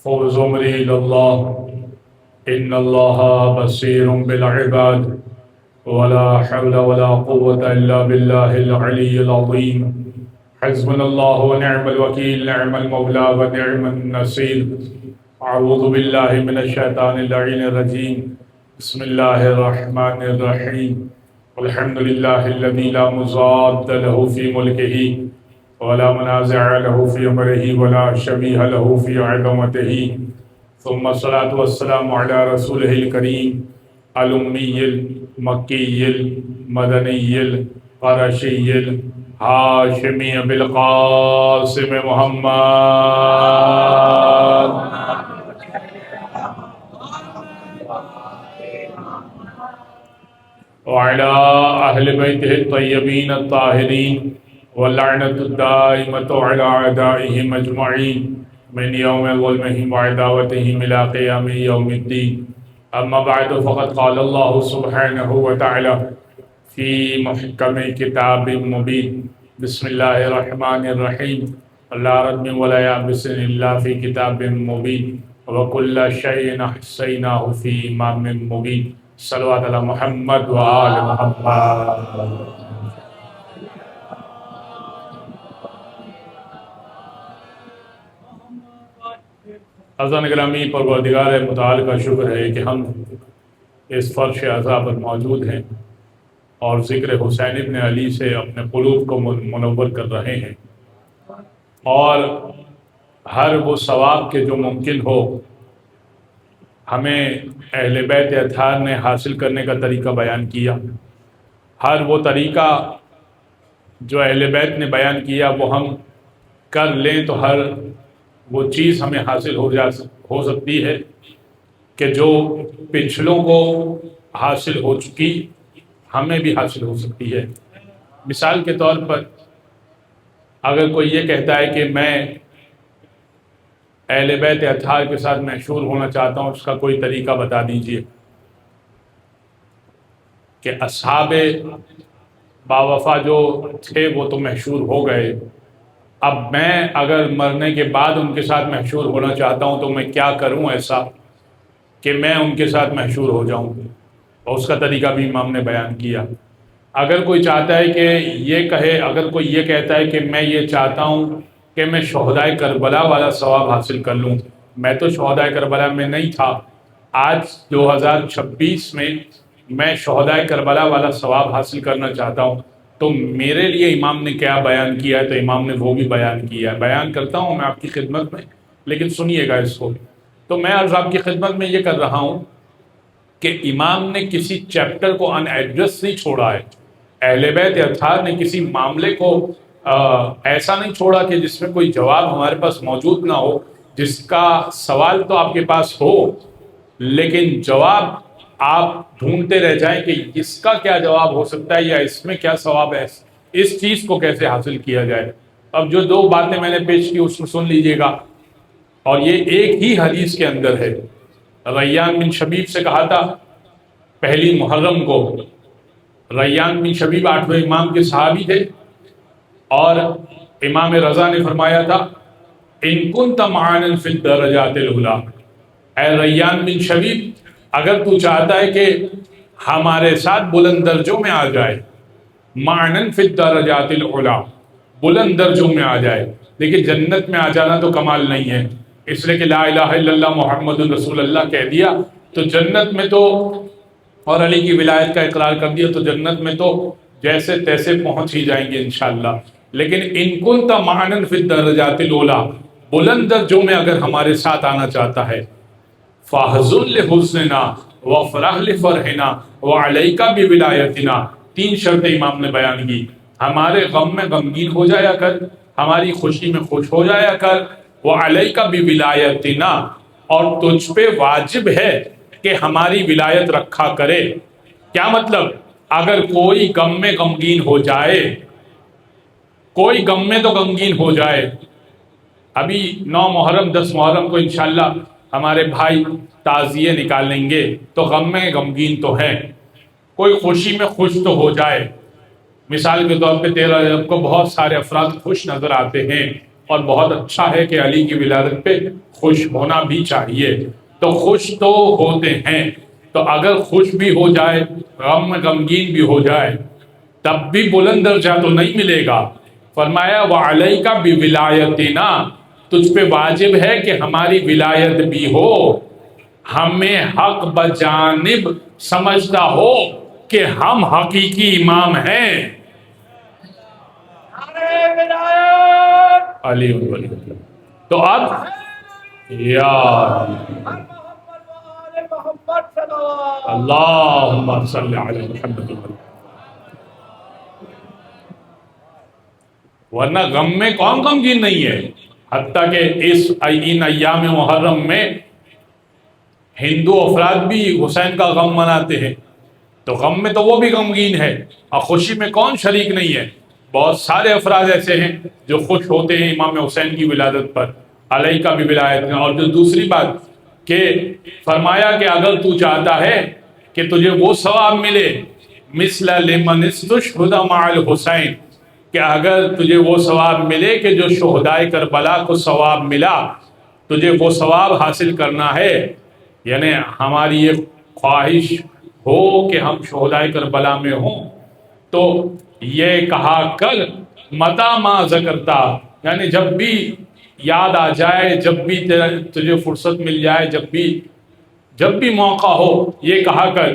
فوز أمري إلى الله إن الله بصير بالعباد ولا حول ولا قوة إلا بالله العلي العظيم حسبنا الله ونعم الوكيل نعم المولى ونعم النصير أعوذ بالله من الشيطان اللعين الرجيم بسم الله الرحمن الرحيم والحمد لله الذي لا مضاد له في ملكه ولا منازع له في أمره ولا شبيه له في عظمته ثم الصلاة والسلام على رسوله الكريم الأمي المكي المدني القرشي الهاشمي بالقاسم محمد وعلى أهل بيته الطيبين الطاهرين واللعنة الدائمة على أعدائهم أجمعين من يوم ظلمهم وعداوتهم إلى قيام يوم الدين أما بعد فقد قال الله سبحانه وتعالى في محكم كتاب مبين بسم الله الرحمن الرحيم لا ردم ولا يابس إلا في كتاب مبين وكل شيء أحصيناه في إمام مبين صلوات على محمد وآل محمد. حضرت گرامی پروردگار متعال کا شکر ہے کہ ہم اس فرش عزا پر موجود ہیں اور ذکر حسین ابن علی سے اپنے قلوب کو منور کر رہے ہیں اور ہر وہ ثواب کے جو ممکن ہو ہمیں اہل بیت اطہار نے حاصل کرنے کا طریقہ بیان کیا. ہر وہ طریقہ جو اہل بیت نے بیان کیا وہ ہم کر لیں تو ہر وہ چیز ہمیں حاصل ہو سکتی ہے کہ جو پچھلوں کو حاصل ہو چکی ہمیں بھی حاصل ہو سکتی ہے. مثال کے طور پر اگر کوئی یہ کہتا ہے کہ میں اہل بیت اطہار کے ساتھ مشہور ہونا چاہتا ہوں، اس کا کوئی طریقہ بتا دیجئے کہ اصحاب باوفا جو تھے وہ تو مشہور ہو گئے، اب میں اگر مرنے کے بعد ان کے ساتھ مشہور ہونا چاہتا ہوں تو میں کیا کروں ایسا کہ میں ان کے ساتھ مشہور ہو جاؤں، اور اس کا طریقہ بھی امام نے بیان کیا. اگر کوئی چاہتا ہے کہ یہ کہے، اگر کوئی یہ کہتا ہے کہ میں یہ چاہتا ہوں کہ میں شہدائے کربلا والا ثواب حاصل کر لوں، میں تو شہدائے کربلا میں نہیں تھا، آج 2026 میں میں شہدائے کربلا والا ثواب حاصل کرنا چاہتا ہوں، تو میرے لیے امام نے کیا بیان کیا ہے؟ تو امام نے وہ بھی بیان کیا ہے. بیان کرتا ہوں میں آپ کی خدمت میں، لیکن سنیے گا اس کو. تو میں عرض آپ کی خدمت میں یہ کر رہا ہوں کہ امام نے کسی چیپٹر کو ان ایڈریس نہیں چھوڑا ہے. اہل بیت اطہار نے کسی معاملے کو ایسا نہیں چھوڑا کہ جس میں کوئی جواب ہمارے پاس موجود نہ ہو. جس کا سوال تو آپ کے پاس ہو لیکن جواب آپ ڈھونڈتے رہ جائیں کہ اس کا کیا جواب ہو سکتا ہے یا اس میں کیا ثواب ہے، اس چیز کو کیسے حاصل کیا جائے. اب جو دو باتیں میں نے پیش کی اس میں سن لیجئے گا، اور یہ ایک ہی حدیث کے اندر ہے. ریان بن شبیب سے کہا تھا پہلی محرم کو، ریان بن شبیب 8ویں امام کے صحابی تھے، اور امام رضا نے فرمایا تھا ان کنت معانا فی الدرجات العلی، اے ریان بن شبیب اگر تو چاہتا ہے کہ ہمارے ساتھ بلند درجوں میں آ جائے، معانا فی الدرجات العلی، بلند درجوں میں آ جائے، لیکن جنت میں آ جانا تو کمال نہیں ہے، اس لیے کہ لا الہ الا اللہ محمد رسول اللہ کہہ دیا تو جنت میں تو، اور علی کی ولایت کا اقرار کر دیا تو جنت میں تو جیسے تیسے پہنچ ہی جائیں گے انشاءاللہ. لیکن ان کنت معانا فی الدرجات العلی، بلند درجوں میں اگر ہمارے ساتھ آنا چاہتا ہے، فاحزن لحسننا وافرح لفرحنا وعلیک بولایتنا، 3 شرطیں امام نے بیان کی. ہمارے غم میں غمگین ہو جایا کر، ہماری خوشی میں خوش ہو جایا کر، وعلیک بولایتنا، اور تجھ پہ واجب ہے کہ ہماری ولایت رکھا کرے. کیا مطلب؟ اگر کوئی غم میں غمگین ہو جائے، کوئی غم میں تو غمگین ہو جائے، ابھی 9 محرم 10 محرم کو انشاءاللہ ہمارے بھائی تعزیے نکالیں گے تو غم میں غمگین تو ہیں، کوئی خوشی میں خوش تو ہو جائے. مثال کے طور پہ 13 رجب کو بہت سارے افراد خوش نظر آتے ہیں، اور بہت اچھا ہے کہ علی کی ولادت پہ خوش ہونا بھی چاہیے۔ تو خوش تو ہوتے ہیں، تو اگر خوش بھی ہو جائے، غمگین بھی ہو جائے، تب بھی بلند درجہ تو نہیں ملے گا۔ فرمایا وَعَلَيْكَ بِوِلَایَتِنَا، تجھ پہ واجب ہے کہ ہماری ولایت بھی ہو، ہمیں حق بجانب سمجھتا ہو کہ ہم حقیقی امام ہیں۔ علی ولی تو اب یا اللہم صلی علی محمد، ورنہ غم میں کون غمگین نہیں ہے؟ حتیٰ کہ ان ایام محرم میں ہندو افراد بھی حسین کا غم مناتے ہیں، تو غم میں تو وہ بھی غمگین ہے، اور خوشی میں کون شریک نہیں ہے؟ بہت سارے افراد ایسے ہیں جو خوش ہوتے ہیں امام حسین کی ولادت پر، علیہ کا بھی ولایت۔ اور جو دوسری بات کہ فرمایا کہ اگر تو چاہتا ہے کہ تجھے وہ ثواب ملے مثل لمن استشہد مع الحسین، کہ اگر تجھے وہ ثواب ملے کہ جو شہدائے کربلا کو ثواب ملا، تجھے وہ ثواب حاصل کرنا ہے، یعنی ہماری یہ خواہش ہو کہ ہم شہدائے کربلا میں ہوں، تو یہ کہا کر متا ما ذکرتا، یعنی جب بھی یاد آ جائے، جب بھی تجھے فرصت مل جائے، جب بھی موقع ہو، یہ کہا کر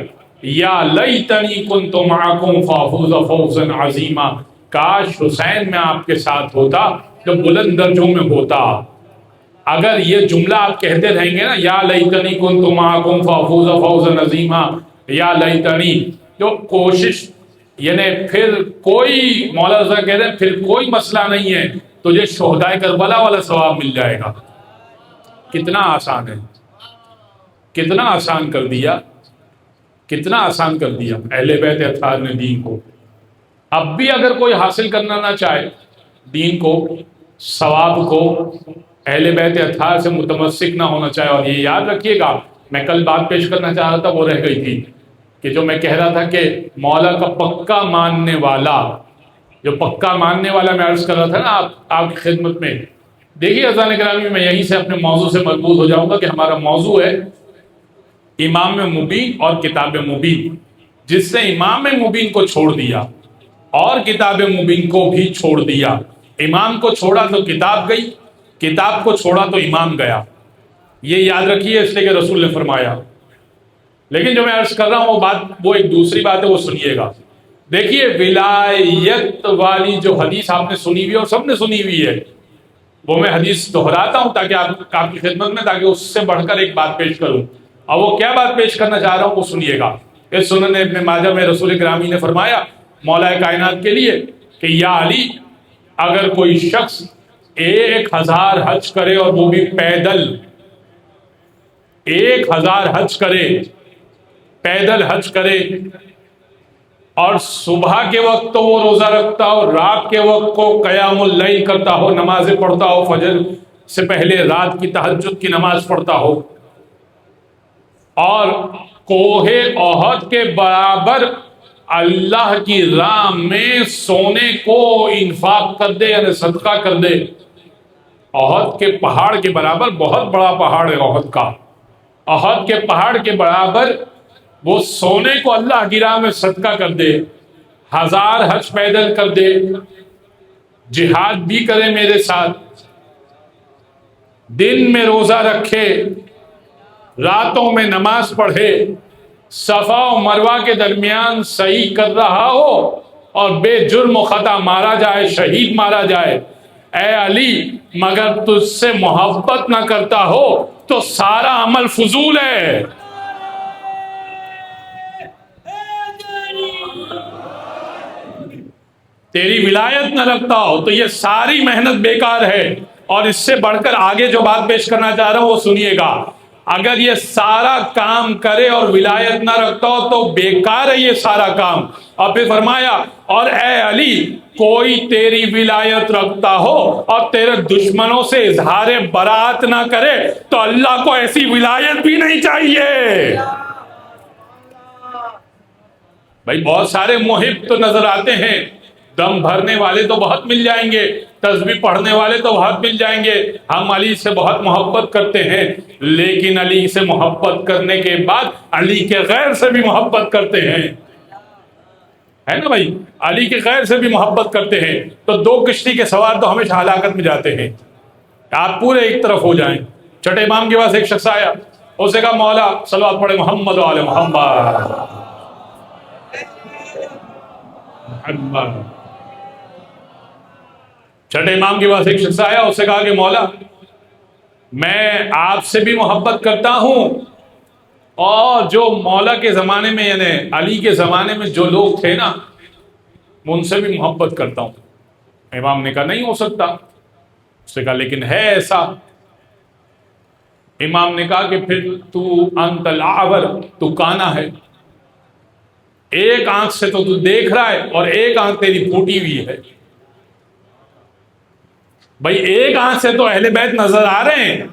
یا لیتنی کنت معکم فافوز فوزا عظیما، کاش حسین میں آپ کے ساتھ ہوتا جو بلند درجوں میں ہوتا۔ اگر یہ جملہ آپ کہتے رہیں گے نا، یا لیتنی کنت معکم فافوز فوزا عظیما، یا لیتنی، جو کوشش، یعنی پھر کوئی مولا رضا کہتے ہیں پھر کوئی مسئلہ نہیں ہے، تجھے شہدائے کربلا والا ثواب مل جائے گا۔ کتنا آسان ہے، کتنا آسان کر دیا، کتنا آسان کر دیا اہل بیت اطہار نے دین کو۔ اب بھی اگر کوئی حاصل کرنا نہ چاہے دین کو، ثواب کو، اہل بیت اطہار سے متمسک نہ ہونا چاہے، اور یہ یاد رکھیے گا، میں کل بات پیش کرنا چاہ رہا تھا وہ رہ گئی تھی، کہ جو میں کہہ رہا تھا کہ مولا کا پکا ماننے والا، جو پکا ماننے والا میں عرض کر رہا تھا نا آپ کی خدمت میں، دیکھیے عزیزان گرامی، میں یہیں سے اپنے موضوع سے مربوط ہو جاؤں گا کہ ہمارا موضوع ہے امام مبین اور کتاب مبین۔ جس نے امام مبین کو چھوڑ دیا اور کتاب مبین کو بھی چھوڑ دیا، امام کو چھوڑا تو کتاب گئی، کتاب کو چھوڑا تو امام گیا، یہ یاد رکھیے، اس لیے کہ رسول نے فرمایا۔ لیکن جو میں عرض کر رہا ہوں وہ بات، وہ ایک دوسری بات ہے، وہ سنیے گا۔ دیکھیے ولایت والی جو حدیث آپ نے سنی ہوئی اور سب نے سنی ہوئی ہے، وہ میں حدیث دہراتا ہوں تاکہ آپ کی خدمت میں، تاکہ اس سے بڑھ کر ایک بات پیش کروں، اور وہ کیا بات پیش کرنا چاہ رہا ہوں وہ سنیے گا۔ اس سنن ابن ماجہ میں رسول گرامی نے فرمایا مولا کائنات کے لیے کہ یا علی، اگر کوئی شخص 1000 حج کرے اور وہ بھی پیدل، 1000 حج کرے، پیدل حج کرے، اور صبح کے وقت تو وہ روزہ رکھتا ہو، رات کے وقت کو قیام اللیل کرتا ہو، نمازیں پڑھتا ہو، فجر سے پہلے رات کی تہجد کی نماز پڑھتا ہو، اور کوہ احد کے برابر اللہ کی راہ میں سونے کو انفاق کر دے، یعنی صدقہ کر دے، احد کے پہاڑ کے برابر، بہت بڑا پہاڑ ہے احد کا، احد کے پہاڑ کے برابر وہ سونے کو اللہ کی راہ میں صدقہ کر دے، 1000 حج پیدل کر دے، جہاد بھی کرے میرے ساتھ، دن میں روزہ رکھے، راتوں میں نماز پڑھے، صفا و مروہ کے درمیان صحیح کر رہا ہو، اور بے جرم و خطا مارا جائے، شہید مارا جائے، اے علی مگر تجھ سے محبت نہ کرتا ہو تو سارا عمل فضول ہے۔ تیری ولایت نہ رکھتا ہو تو یہ ساری محنت بیکار ہے۔ اور اس سے بڑھ کر آگے جو بات پیش کرنا چاہ رہا ہوں وہ سنیے گا، اگر یہ سارا کام کرے اور ولایت نہ رکھتا ہو تو بیکار ہے یہ سارا کام۔ اور پھر فرمایا اور اے علی کوئی تیری ولایت رکھتا ہو اور تیرے دشمنوں سے اظہار برات نہ کرے تو اللہ کو ایسی ولایت بھی نہیں چاہیے۔ بھائی بہت سارے محب تو نظر آتے ہیں دم بھرنے والے تو بہت مل جائیں گے، تسبیح پڑھنے والے تو بہت مل جائیں گے، ہم علی سے بہت محبت کرتے ہیں، لیکن علی سے محبت کرنے کے بعد علی کے غیر سے بھی محبت کرتے ہیں، ہے نا بھائی؟ علی کے غیر سے بھی محبت کرتے ہیں، تو دو کشتی کے سوار تو ہمیشہ ہلاکت میں جاتے ہیں۔ آپ پورے ایک طرف ہو جائیں۔ چھٹے امام کے پاس ایک شخص آیا، اسے کہا مولا صلوات پڑھے محمد و آل محمد۔ چھٹے امام کے پاس ایک شخص آیا، اسے کہا کہ مولا میں آپ سے بھی محبت کرتا ہوں، اور جو مولا کے زمانے میں یعنی علی کے زمانے میں جو لوگ تھے نا، میں ان سے بھی محبت کرتا ہوں۔ امام نے کہا نہیں ہو سکتا۔ اس نے کہا لیکن ہے ایسا۔ امام نے کہا کہ پھر تو انت الاعور، تو کانا ہے، ایک آنکھ سے تو دیکھ رہا ہے اور ایک آنکھ تیری پھوٹی ہوئی ہے۔ بھائی ایک آنکھ سے تو اہل بیت نظر آ رہے ہیں،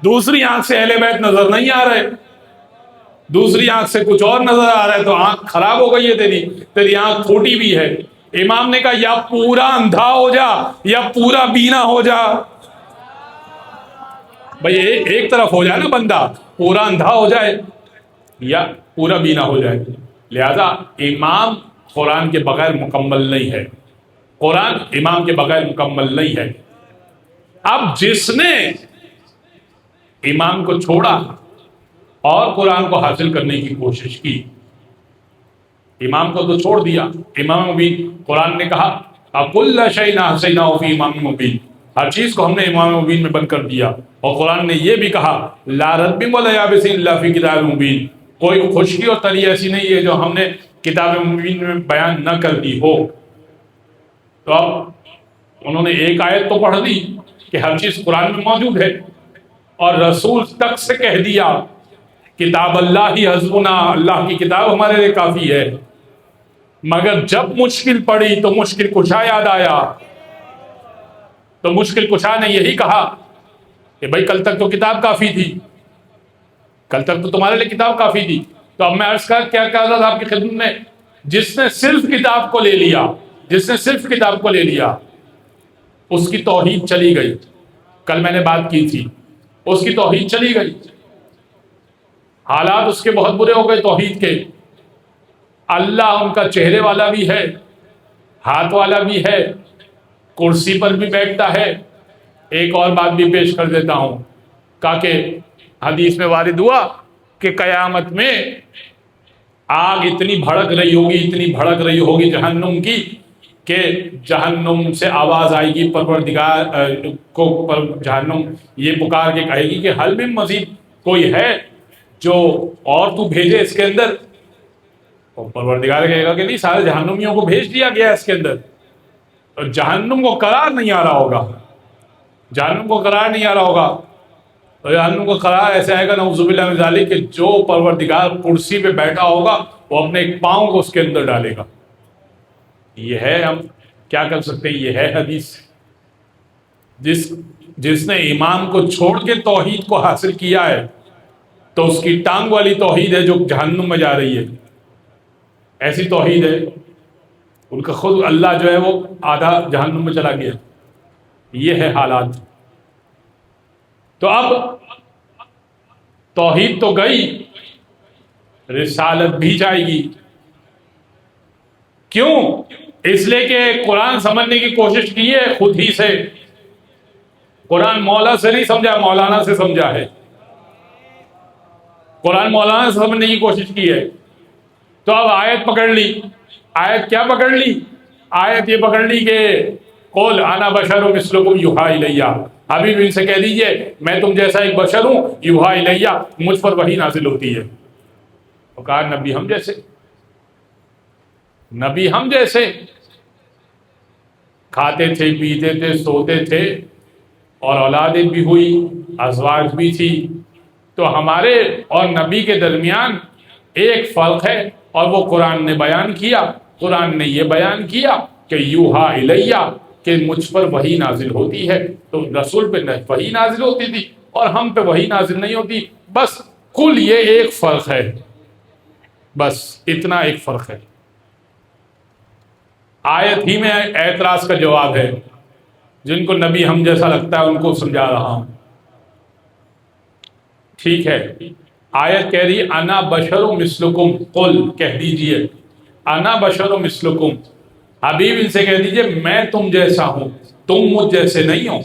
دوسری آنکھ سے اہل بیت نظر نہیں آ رہے، دوسری آنکھ سے کچھ اور نظر آ رہا ہے، تو آنکھ خراب ہو گئی ہے، تیری آنکھ پھوٹی بھی ہے۔ امام نے کہا یا پورا اندھا ہو جا یا پورا بینا ہو جا۔ بھئی ایک طرف ہو جائے نا بندہ، پورا اندھا ہو جائے یا پورا بینا ہو جائے۔ لہذا امام قرآن کے بغیر مکمل نہیں ہے، قرآن امام کے بغیر مکمل نہیں ہے۔ اب جس نے امام کو چھوڑا اور قرآن کو حاصل کرنے کی کوشش کی، امام کو تو چھوڑ دیا، امام مبین، قرآن نے کہا اَكُلَّ شَيْءٍ أَحْصَيْنَاهُ فِي إِمَامٍ مُبِينٍ، ہر چیز کو ہم نے امام مبین میں بند کر دیا۔ اور قرآن نے یہ بھی کہا لَا رَطْبٍ وَلَا يَابِسٍ إِلَّا فِي كِتَابٍ مُبِينٍ، کوئی خشکی اور تری ایسی نہیں ہے جو ہم نے کتاب مبین میں بیان نہ کر دی ہو۔ تو اب انہوں نے ایک آیت تو پڑھ دی کہ ہر چیز قرآن میں موجود ہے، اور رسول تک سے کہہ دیا کتاب اللہ ہی حسبنا، اللہ کی کتاب ہمارے لیے کافی ہے، مگر جب مشکل پڑی تو مشکل کشا یاد آیا، تو مشکل کشا نے یہی کہا کہ بھائی کل تک تو کتاب کافی تھی، کل تک تو تمہارے لیے کتاب کافی تھی۔ تو اب میں عرض کر کیا کہا تھا آپ کی خدمت میں، جس نے صرف کتاب کو لے لیا، جس نے صرف کتاب کو لے لیا، اس کی توحید چلی گئی۔ کل میں نے بات کی تھی، اس کی توحید چلی گئی، حالات اس کے بہت برے ہو گئے توحید کے۔ اللہ ان کا چہرے والا بھی ہے، ہاتھ والا بھی ہے، کرسی پر بھی بیٹھتا ہے۔ ایک اور بات بھی پیش کر دیتا ہوں، کہا کہ حدیث میں وارد ہوا کہ قیامت میں آگ اتنی بھڑک رہی ہوگی، اتنی بھڑک رہی ہوگی جہنم کی، کہ جہنم سے آواز آئے گی پروردگار کو، جہنم یہ پکار کے کہے گی کہ حل من مزید، کوئی ہے جو اور تو بھیجے اس کے اندر؟ اور پروردگار کہے گا کہ نہیں، سارے جہنمیوں کو بھیج دیا گیا اس کے اندر۔ اور جہنم کو قرار نہیں آ رہا ہوگا، جہنم کو قرار نہیں آ رہا ہوگا، اور جہنم کو قرار ایسے آئے گا نعوذ باللہ من ذالک کہ جو پروردگار کرسی پہ بیٹھا ہوگا وہ اپنے ایک پاؤں کو اس کے اندر ڈالے گا۔ یہ ہے، ہم کیا کر سکتے ہیں، یہ ہے حدیث۔ جس نے امام کو چھوڑ کے توحید کو حاصل کیا ہے تو اس کی ٹانگ والی توحید ہے جو جہنم میں جا رہی ہے، ایسی توحید ہے۔ ان کا خود اللہ جو ہے وہ آدھا جہنم میں چلا گیا۔ یہ ہے حالات۔ تو اب توحید تو گئی، رسالت بھی جائے گی۔ کیوں؟ اس لیے کہ قرآن سمجھنے کی کوشش کی ہے خود ہی سے، قرآن مولا سے نہیں سمجھا، مولانا سے سمجھا ہے۔ قرآن مولانا سے سمجھنے کی کوشش کی ہے، تو اب آیت پکڑ لی۔ آیت کیا پکڑ لی؟ آیت یہ پکڑ لی کہ قول انا بشر مثلکم یوحی الیہ، حبیب ان سے کہہ دیجئے میں تم جیسا ایک بشر ہوں، یوحی الیہ، مجھ پر وحی نازل ہوتی ہے۔ اور کہا نبی ہم جیسے، نبی ہم جیسے، کھاتے تھے، پیتے تھے، سوتے تھے، اور اولادیں بھی ہوئی، ازواج بھی تھی۔ تو ہمارے اور نبی کے درمیان ایک فرق ہے، اور وہ قرآن نے بیان کیا۔ قرآن نے یہ بیان کیا کہ یوحا الیہ، کہ مجھ پر وحی نازل ہوتی ہے۔ تو رسول پہ وحی نازل ہوتی تھی اور ہم پہ وحی نازل نہیں ہوتی، بس کل یہ ایک فرق ہے، بس اتنا ایک فرق ہے۔ آیت ہی میں اعتراض کا جواب ہے، جن کو نبی ہم جیسا لگتا ہے ان کو سمجھا رہا ہوں۔ ٹھیک ہے، آیت کہہ رہی انا بشر مثلکم، قل کہہ دیجئے انا بشر مثلکم، حبیب ان سے کہہ دیجئے میں تم جیسا ہوں، تم مجھ جیسے نہیں ہو۔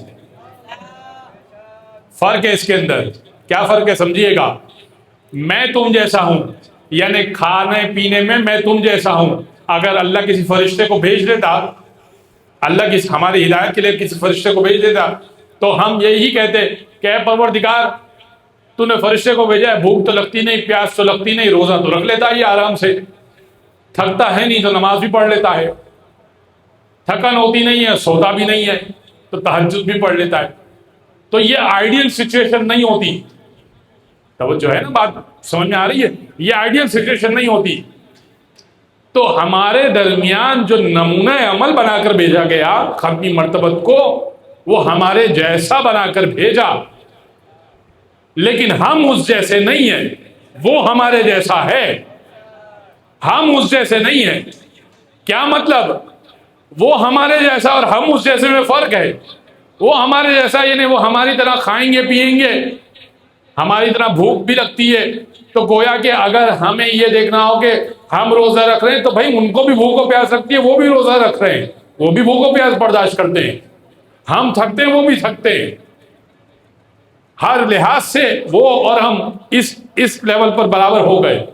فرق ہے اس کے اندر، کیا فرق ہے سمجھیے گا۔ میں تم جیسا ہوں یعنی کھانے پینے میں تم جیسا ہوں۔ اگر اللہ کسی فرشتے کو بھیج دیتا، اللہ کی ہماری ہدایت کے لیے کسی فرشتے کو بھیج دیتا، تو ہم یہی کہتے کہ اے پروردگار تو نے فرشتے کو بھیجا ہے، بھوک تو لگتی نہیں، پیاس تو لگتی نہیں، روزہ تو رکھ لیتا ہے یہ آرام سے، تھکتا ہے نہیں تو نماز بھی پڑھ لیتا ہے، تھکن ہوتی نہیں ہے، سوتا بھی نہیں ہے تو تہجد بھی پڑھ لیتا ہے۔ تو یہ آئیڈیل سچویشن نہیں ہوتی، توجہ ہے نا، بات سمجھ میں آ رہی ہے، یہ آئیڈیل سچویشن نہیں ہوتی۔ تو ہمارے درمیان جو نمونہ عمل بنا کر بھیجا گیا ختمی مرتبت کو، وہ ہمارے جیسا بنا کر بھیجا، لیکن ہم اس جیسے نہیں ہیں، وہ ہمارے جیسا ہے، ہم اس جیسے نہیں ہیں۔ کیا مطلب؟ وہ ہمارے جیسا اور ہم اس جیسے میں فرق ہے۔ وہ ہمارے جیسا یعنی وہ ہماری طرح کھائیں گے پیئیں گے، ہماری طرح بھوک بھی لگتی ہے، تو گویا کہ اگر ہمیں یہ دیکھنا ہو کہ ہم روزہ رکھ رہے ہیں تو بھائی ان کو بھی بھوک و پیاس لگتی ہے، وہ بھی روزہ رکھ رہے ہیں، وہ بھی بھوک و پیاس برداشت کرتے ہیں، ہم تھکتے ہیں وہ بھی تھکتے ہیں، ہر لحاظ سے وہ اور ہم اس لیول پر برابر ہو گئے۔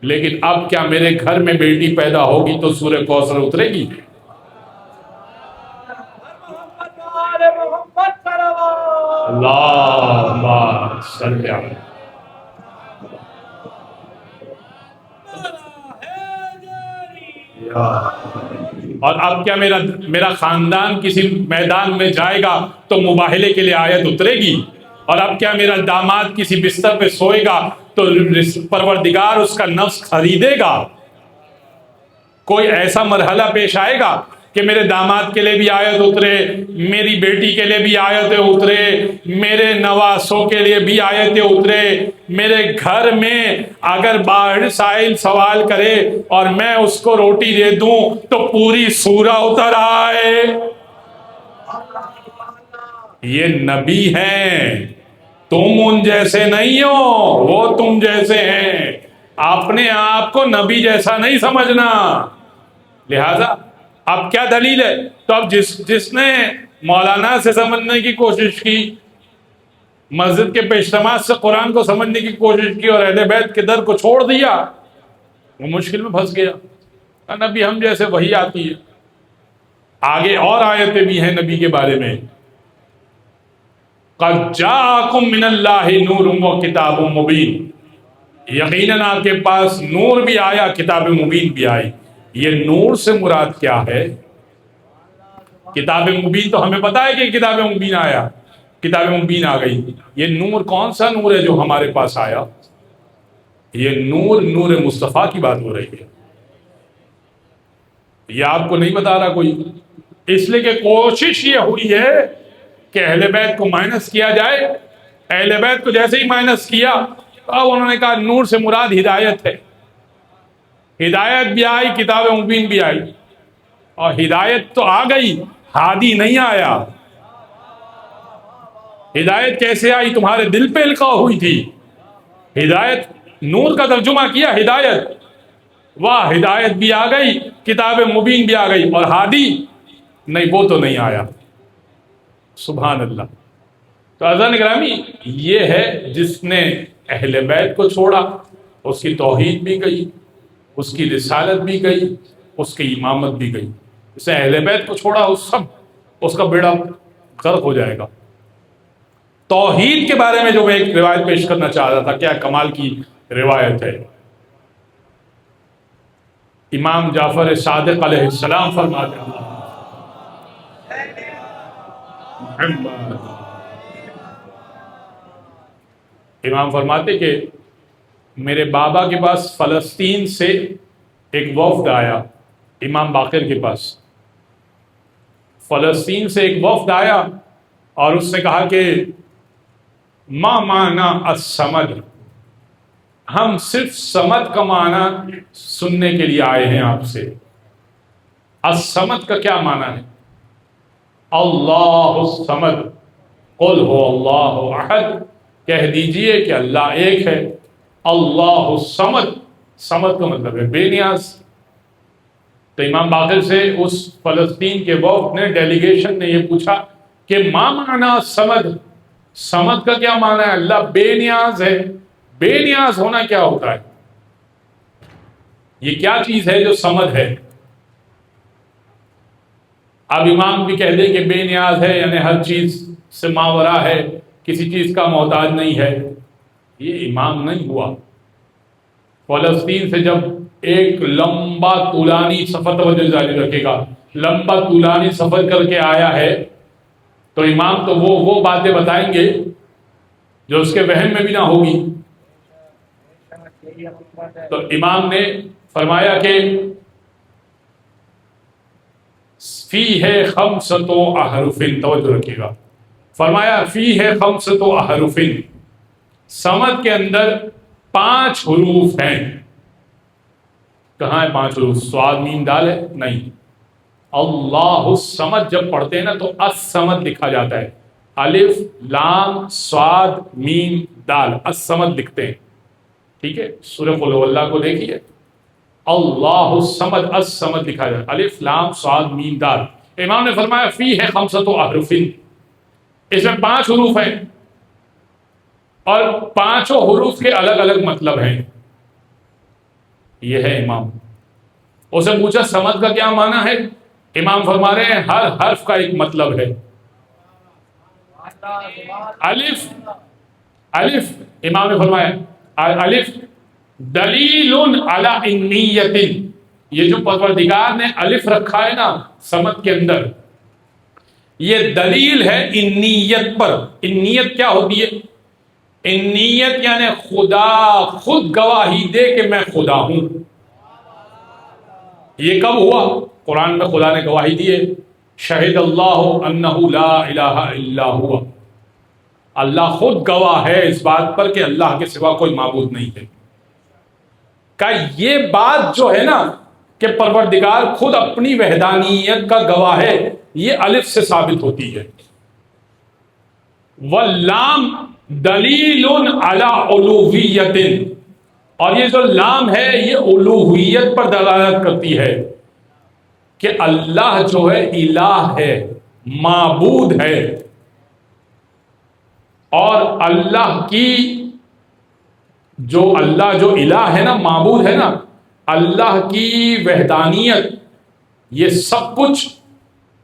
لیکن اب کیا میرے گھر میں بیٹی پیدا ہوگی تو سورہ کوثر اترے گی؟ اللہم صلی علی۔ اور اب کیا میرا خاندان کسی میدان میں جائے گا تو مباہلے کے لیے آیت اترے گی؟ اور اب کیا میرا داماد کسی بستر پہ سوئے گا تو پروردگار اس کا نفس خریدے گا؟ کوئی ایسا مرحلہ پیش آئے گا کہ میرے داماد کے لیے بھی آیت اترے، میری بیٹی کے لیے بھی آیتیں اترے، میرے نواسوں کے لیے بھی آیتیں اترے، میرے گھر میں اگر باہر سائل سوال کرے اور میں اس کو روٹی دے دوں تو پوری سورہ اتر آئے؟ یہ نبی ہیں، تم ان جیسے نہیں ہو، وہ تم جیسے ہیں۔ اپنے آپ کو نبی جیسا نہیں سمجھنا۔ لہذا اب کیا دلیل ہے؟ تو اب جس نے مولانا سے سمجھنے کی کوشش کی، مسجد کے پیشتماز سے قرآن کو سمجھنے کی کوشش کی اور اہل بیت کے در کو چھوڑ دیا، وہ مشکل میں پھنس گیا۔ نبی ہم جیسے وہی آتی ہے، آگے اور آیتیں بھی ہیں نبی کے بارے میں۔ قَدْ جَاءَكُم مِّنَ اللَّهِ نُورٌ وَكِتَابٌ مُبِينٌ، یقیناً آپ کے پاس نور بھی آیا، کتاب مبین بھی آئی۔ یہ نور سے مراد کیا ہے؟ کتاب مبین تو ہمیں پتا ہے کہ کتاب مبین آیا، کتاب مبین آ گئی۔ یہ نور کون سا نور ہے جو ہمارے پاس آیا؟ یہ نور مصطفیٰ کی بات ہو رہی ہے، یہ آپ کو نہیں بتا رہا کوئی، اس لیے کہ کوشش یہ ہوئی ہے کہ اہل بیت کو مائنس کیا جائے۔ اہل بیت کو جیسے ہی مائنس کیا اب انہوں نے کہا نور سے مراد ہدایت ہے۔ ہدایت بھی آئی، کتاب مبین بھی آئی، اور ہدایت تو آ گئی، ہادی نہیں آیا۔ ہدایت کیسے آئی؟ تمہارے دل پہ القاء ہوئی تھی ہدایت، نور کا ترجمہ کیا ہدایت، واہ ہدایت بھی آ گئی، کتاب مبین بھی آ گئی، اور ہادی نہیں، وہ تو نہیں آیا۔ سبحان اللہ۔ تو عزیزان گرامی، یہ ہے جس نے اہل بیت کو چھوڑا، اس کی توحید بھی گئی، اس کی رسالت بھی گئی، اس کی امامت بھی گئی۔ اسے اہل بیت کو چھوڑا، اس کا بیڑا غرق ہو جائے گا۔ توحید کے بارے میں جو میں ایک روایت پیش کرنا چاہ رہا تھا، کیا کمال کی روایت ہے۔ امام جعفر صادق علیہ السلام فرماتے ہیں، امام فرماتے کہ میرے بابا کے پاس فلسطین سے ایک وفد آیا، امام باقر کے پاس فلسطین سے ایک وفد آیا اور اس نے کہا کہ ما معنی الصمد، ہم صرف صمد کا معنی سننے کے لیے آئے ہیں آپ سے۔ الصمد کا کیا معنی ہے؟ اللہ الصمد، قل هو اللہ احد، کہہ دیجئے کہ اللہ ایک ہے۔ اللہ الصمد، صمد کا مطلب ہے بے نیاز۔ تو امام باقر سے اس فلسطین کے وفد نے، ڈیلیگیشن نے یہ پوچھا کہ ما معنی صمد، صمد کا کیا معنی ہے؟ اللہ بے نیاز ہے، بے نیاز ہونا کیا ہوتا ہے؟ یہ کیا چیز ہے جو صمد ہے؟ اب امام بھی کہہ دیں کہ بے نیاز ہے یعنی ہر چیز سے ماورا ہے، کسی چیز کا محتاج نہیں ہے، یہ امام نہیں ہوا۔ فلسطین سے جب ایک لمبا طولانی سفر، توجہ جاری رکھے گا، لمبا طولانی سفر کر کے آیا ہے، تو امام تو وہ باتیں بتائیں گے جو اس کے وہم میں بھی نہ ہوگی۔ تو امام نے فرمایا کہ فی ہے خمسۃ احرف، توجہ رکھیے گا، فرمایا فی ہے خمسۃ احرف، صمد کے اندر 5 حروف ہیں۔ کہاں ہے 5 حروف؟ صاد میم دال ہے؟ نہیں۔ اللہ الصمد جب پڑھتے ہیں نا تو الصمد لکھا جاتا ہے، الف لام صاد میم دال، الصمد لکھتے ہیں، ٹھیک ہے؟ سورہ قل هو اللہ کو دیکھیے، اللہ الصمد، الصمد لکھا جاتا ہے، الف لام صاد میم دال۔ امام نے فرمایا فی ہے خمسۃ احرف، اس میں 5 حروف ہیں، اور 5 حروف کے الگ الگ مطلب ہیں۔ یہ ہے امام۔ اسے پوچھا صمد کا کیا معنی ہے؟ امام فرما رہے ہیں ہر حرف کا ایک مطلب ہے۔ الف، الف امام نے فرمایا الف دلیل علی انیت، یہ جو پروردگار نے الف رکھا ہے نا صمد کے اندر، یہ دلیل ہے انیت پر۔ انیت کیا ہوتی ہے؟ انیت یعنی خدا خود گواہی دے کہ میں خدا ہوں۔ یہ کب ہوا؟ قرآن میں خدا نے گواہی دی ہے، شہد اللہ انہ لا الہ الا ہوا، اللہ خود گواہ ہے اس بات پر کہ اللہ کے سوا کوئی معبود نہیں ہے۔ کہ یہ بات جو ہے نا کہ پروردگار خود اپنی وحدانیت کا گواہ ہے، یہ الف سے ثابت ہوتی ہے۔ واللام دلیل علی الوہیت، اور یہ جو لام ہے یہ الوہیت پر دلالت کرتی ہے کہ اللہ جو ہے الہ ہے، معبود ہے، اور اللہ کی اللہ جو الہ ہے نا، معبود ہے نا، اللہ کی وحدانیت یہ سب کچھ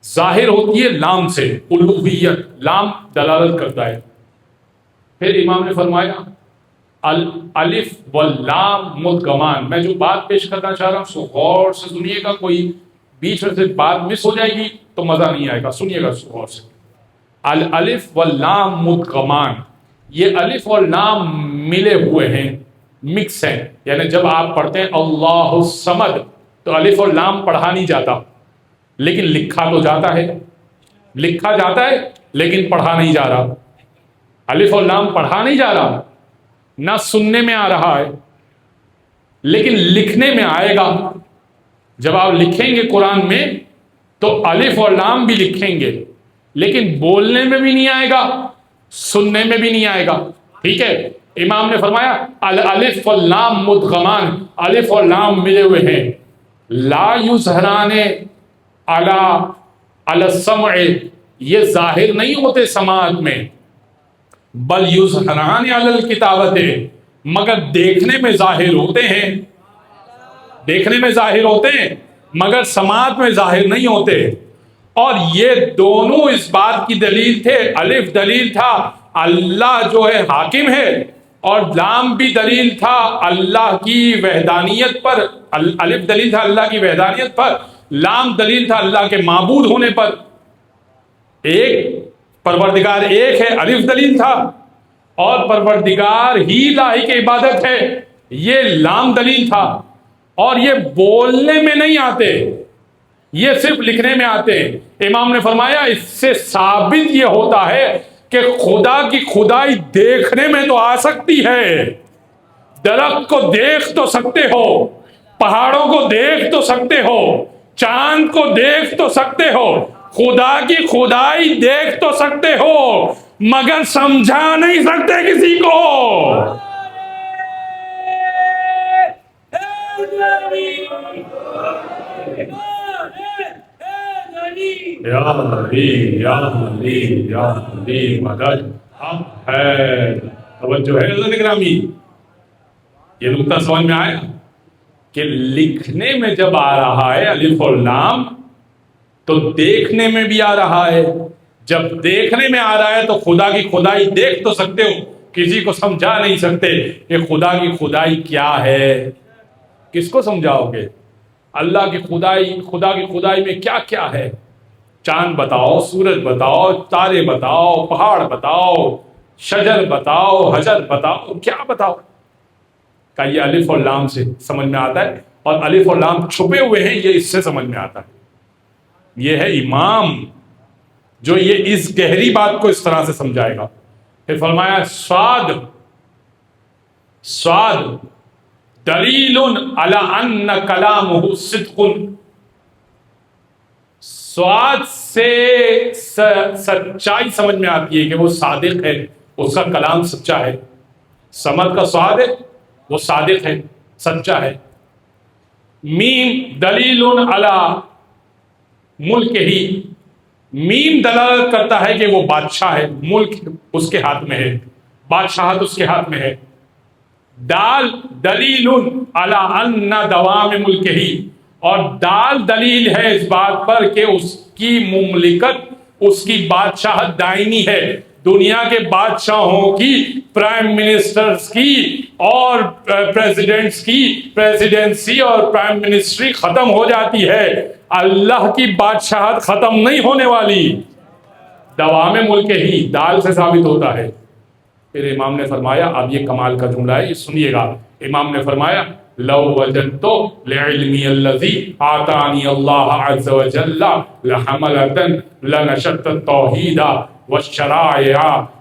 ظاہر ہوتی ہے لام سے، الوہیت، لام دلالت کرتا ہے۔ پھر امام نے فرمایا الالف واللام مدغمان۔ میں جو بات پیش کرنا چاہ رہا ہوں سو غور سے سنیے گا، کوئی بیچ میں سے بات مس ہو جائے گی تو مزہ نہیں آئے گا، سنیے گا غور سے۔ الالف واللام مدغمان، یہ الف اور لام ملے ہوئے ہیں، مکس ہیں، یعنی جب آپ پڑھتے ہیں اللہ الصمد تو الف اور لام پڑھا نہیں جاتا، لیکن لکھا تو جاتا ہے، لکھا جاتا ہے لیکن پڑھا نہیں جا رہا۔ الف اور لام پڑھا نہیں جا رہا، نہ سننے میں آ رہا ہے، لیکن لکھنے میں آئے گا۔ جب آپ لکھیں گے قرآن میں تو الف اور لام بھی لکھیں گے، لیکن بولنے میں بھی نہیں آئے گا، سننے میں بھی نہیں آئے گا، ٹھیک ہے؟ امام نے فرمایا الالف واللام مدغمان، الف اور لام ملے ہوئے ہیں، لا یظہران علی السمع، یہ ظاہر نہیں ہوتے سماعت میں، بل یظہران علی الکتابت، مگر دیکھنے میں ظاہر ہوتے ہیں، دیکھنے میں ظاہر ہوتے ہیں مگر سماعت میں ظاہر نہیں ہوتے۔ اور یہ دونوں اس بات کی دلیل تھے، الف دلیل تھا اللہ جو ہے حاکم ہے، اور لام بھی دلیل تھا اللہ کی وحدانیت پر۔ الف دلیل تھا اللہ کی وحدانیت پر، لام دلیل تھا اللہ کے معبود ہونے پر۔ ایک پروردگار ایک ہے، الف دلیل تھا، اور پروردگار ہی لائق عبادت ہے، یہ لام دلیل تھا۔ اور یہ بولنے میں نہیں آتے، یہ صرف لکھنے میں آتے ہیں۔ امام نے فرمایا اس سے ثابت یہ ہوتا ہے کہ خدا کی خدائی دیکھنے میں تو آ سکتی ہے، درخت کو دیکھ تو سکتے ہو، پہاڑوں کو دیکھ تو سکتے ہو، چاند کو دیکھ تو سکتے ہو، خدا کی خدائی دیکھ تو سکتے ہو، مگر سمجھا نہیں سکتے کسی کو۔ یا علی یا علی یا علی مدد اب ہے۔ توجہ ہے حضرت گرامی، یہ نقطہ سمجھ میں آیا کہ لکھنے میں جب آ رہا ہے الف اور لام تو دیکھنے میں بھی آ رہا ہے۔ جب دیکھنے میں آ رہا ہے تو خدا کی خدائی دیکھ تو سکتے ہو، کسی کو سمجھا نہیں سکتے کہ خدا کی خدائی کیا ہے۔ کس کو سمجھاؤ گے؟ اللہ کی خدائی، خدا کی خدائی میں کیا کیا ہے؟ چاند بتاؤ، سورج بتاؤ، تارے بتاؤ، پہاڑ بتاؤ، شجر بتاؤ، حجر بتاؤ، کیا بتاؤ؟ کہ یہ الف اور لام سے سمجھ میں آتا ہے، اور الف اور لام چھپے ہوئے ہیں یہ اس سے سمجھ میں آتا ہے۔ یہ ہے امام جو یہ اس گہری بات کو اس طرح سے سمجھائے گا۔ پھر فرمایا صاد صاد دلیل علی ان کلامہ صدق، سواد سے سچائی سمجھ میں آتی ہے کہ وہ صادق ہے، اس کا کلام سچا ہے۔ سمد کا سواد ہے، وہ صادق ہے، سچا ہے۔ میم دلیل علی ملک ہی، میم دلالت کرتا ہے کہ وہ بادشاہ ہے، ملک اس کے ہاتھ میں ہے، بادشاہت اس کے ہاتھ میں ہے۔ دال دلیل علی ان دوام ملک ہی، اور دال دلیل ہے اس بات پر کہ اس کی مملکت، اس کی بادشاہت دائمی ہے۔ دنیا کے بادشاہوں کی، پرائم منسٹرز کی اور پریزیڈنٹس کی پریزیڈنسی اور پرائم منسٹری ختم ہو جاتی ہے، اللہ کی بادشاہت ختم نہیں ہونے والی۔ دوام ملک ہی دال سے ثابت ہوتا ہے۔ پھر امام نے فرمایا، اب یہ کمال کا جملہ ہے، یہ سنیے گا۔ امام نے فرمایا لو وجدت لعلمی الذی آتانی اللہ عز وجل لحملۃ لنشرت التوحید والشرائع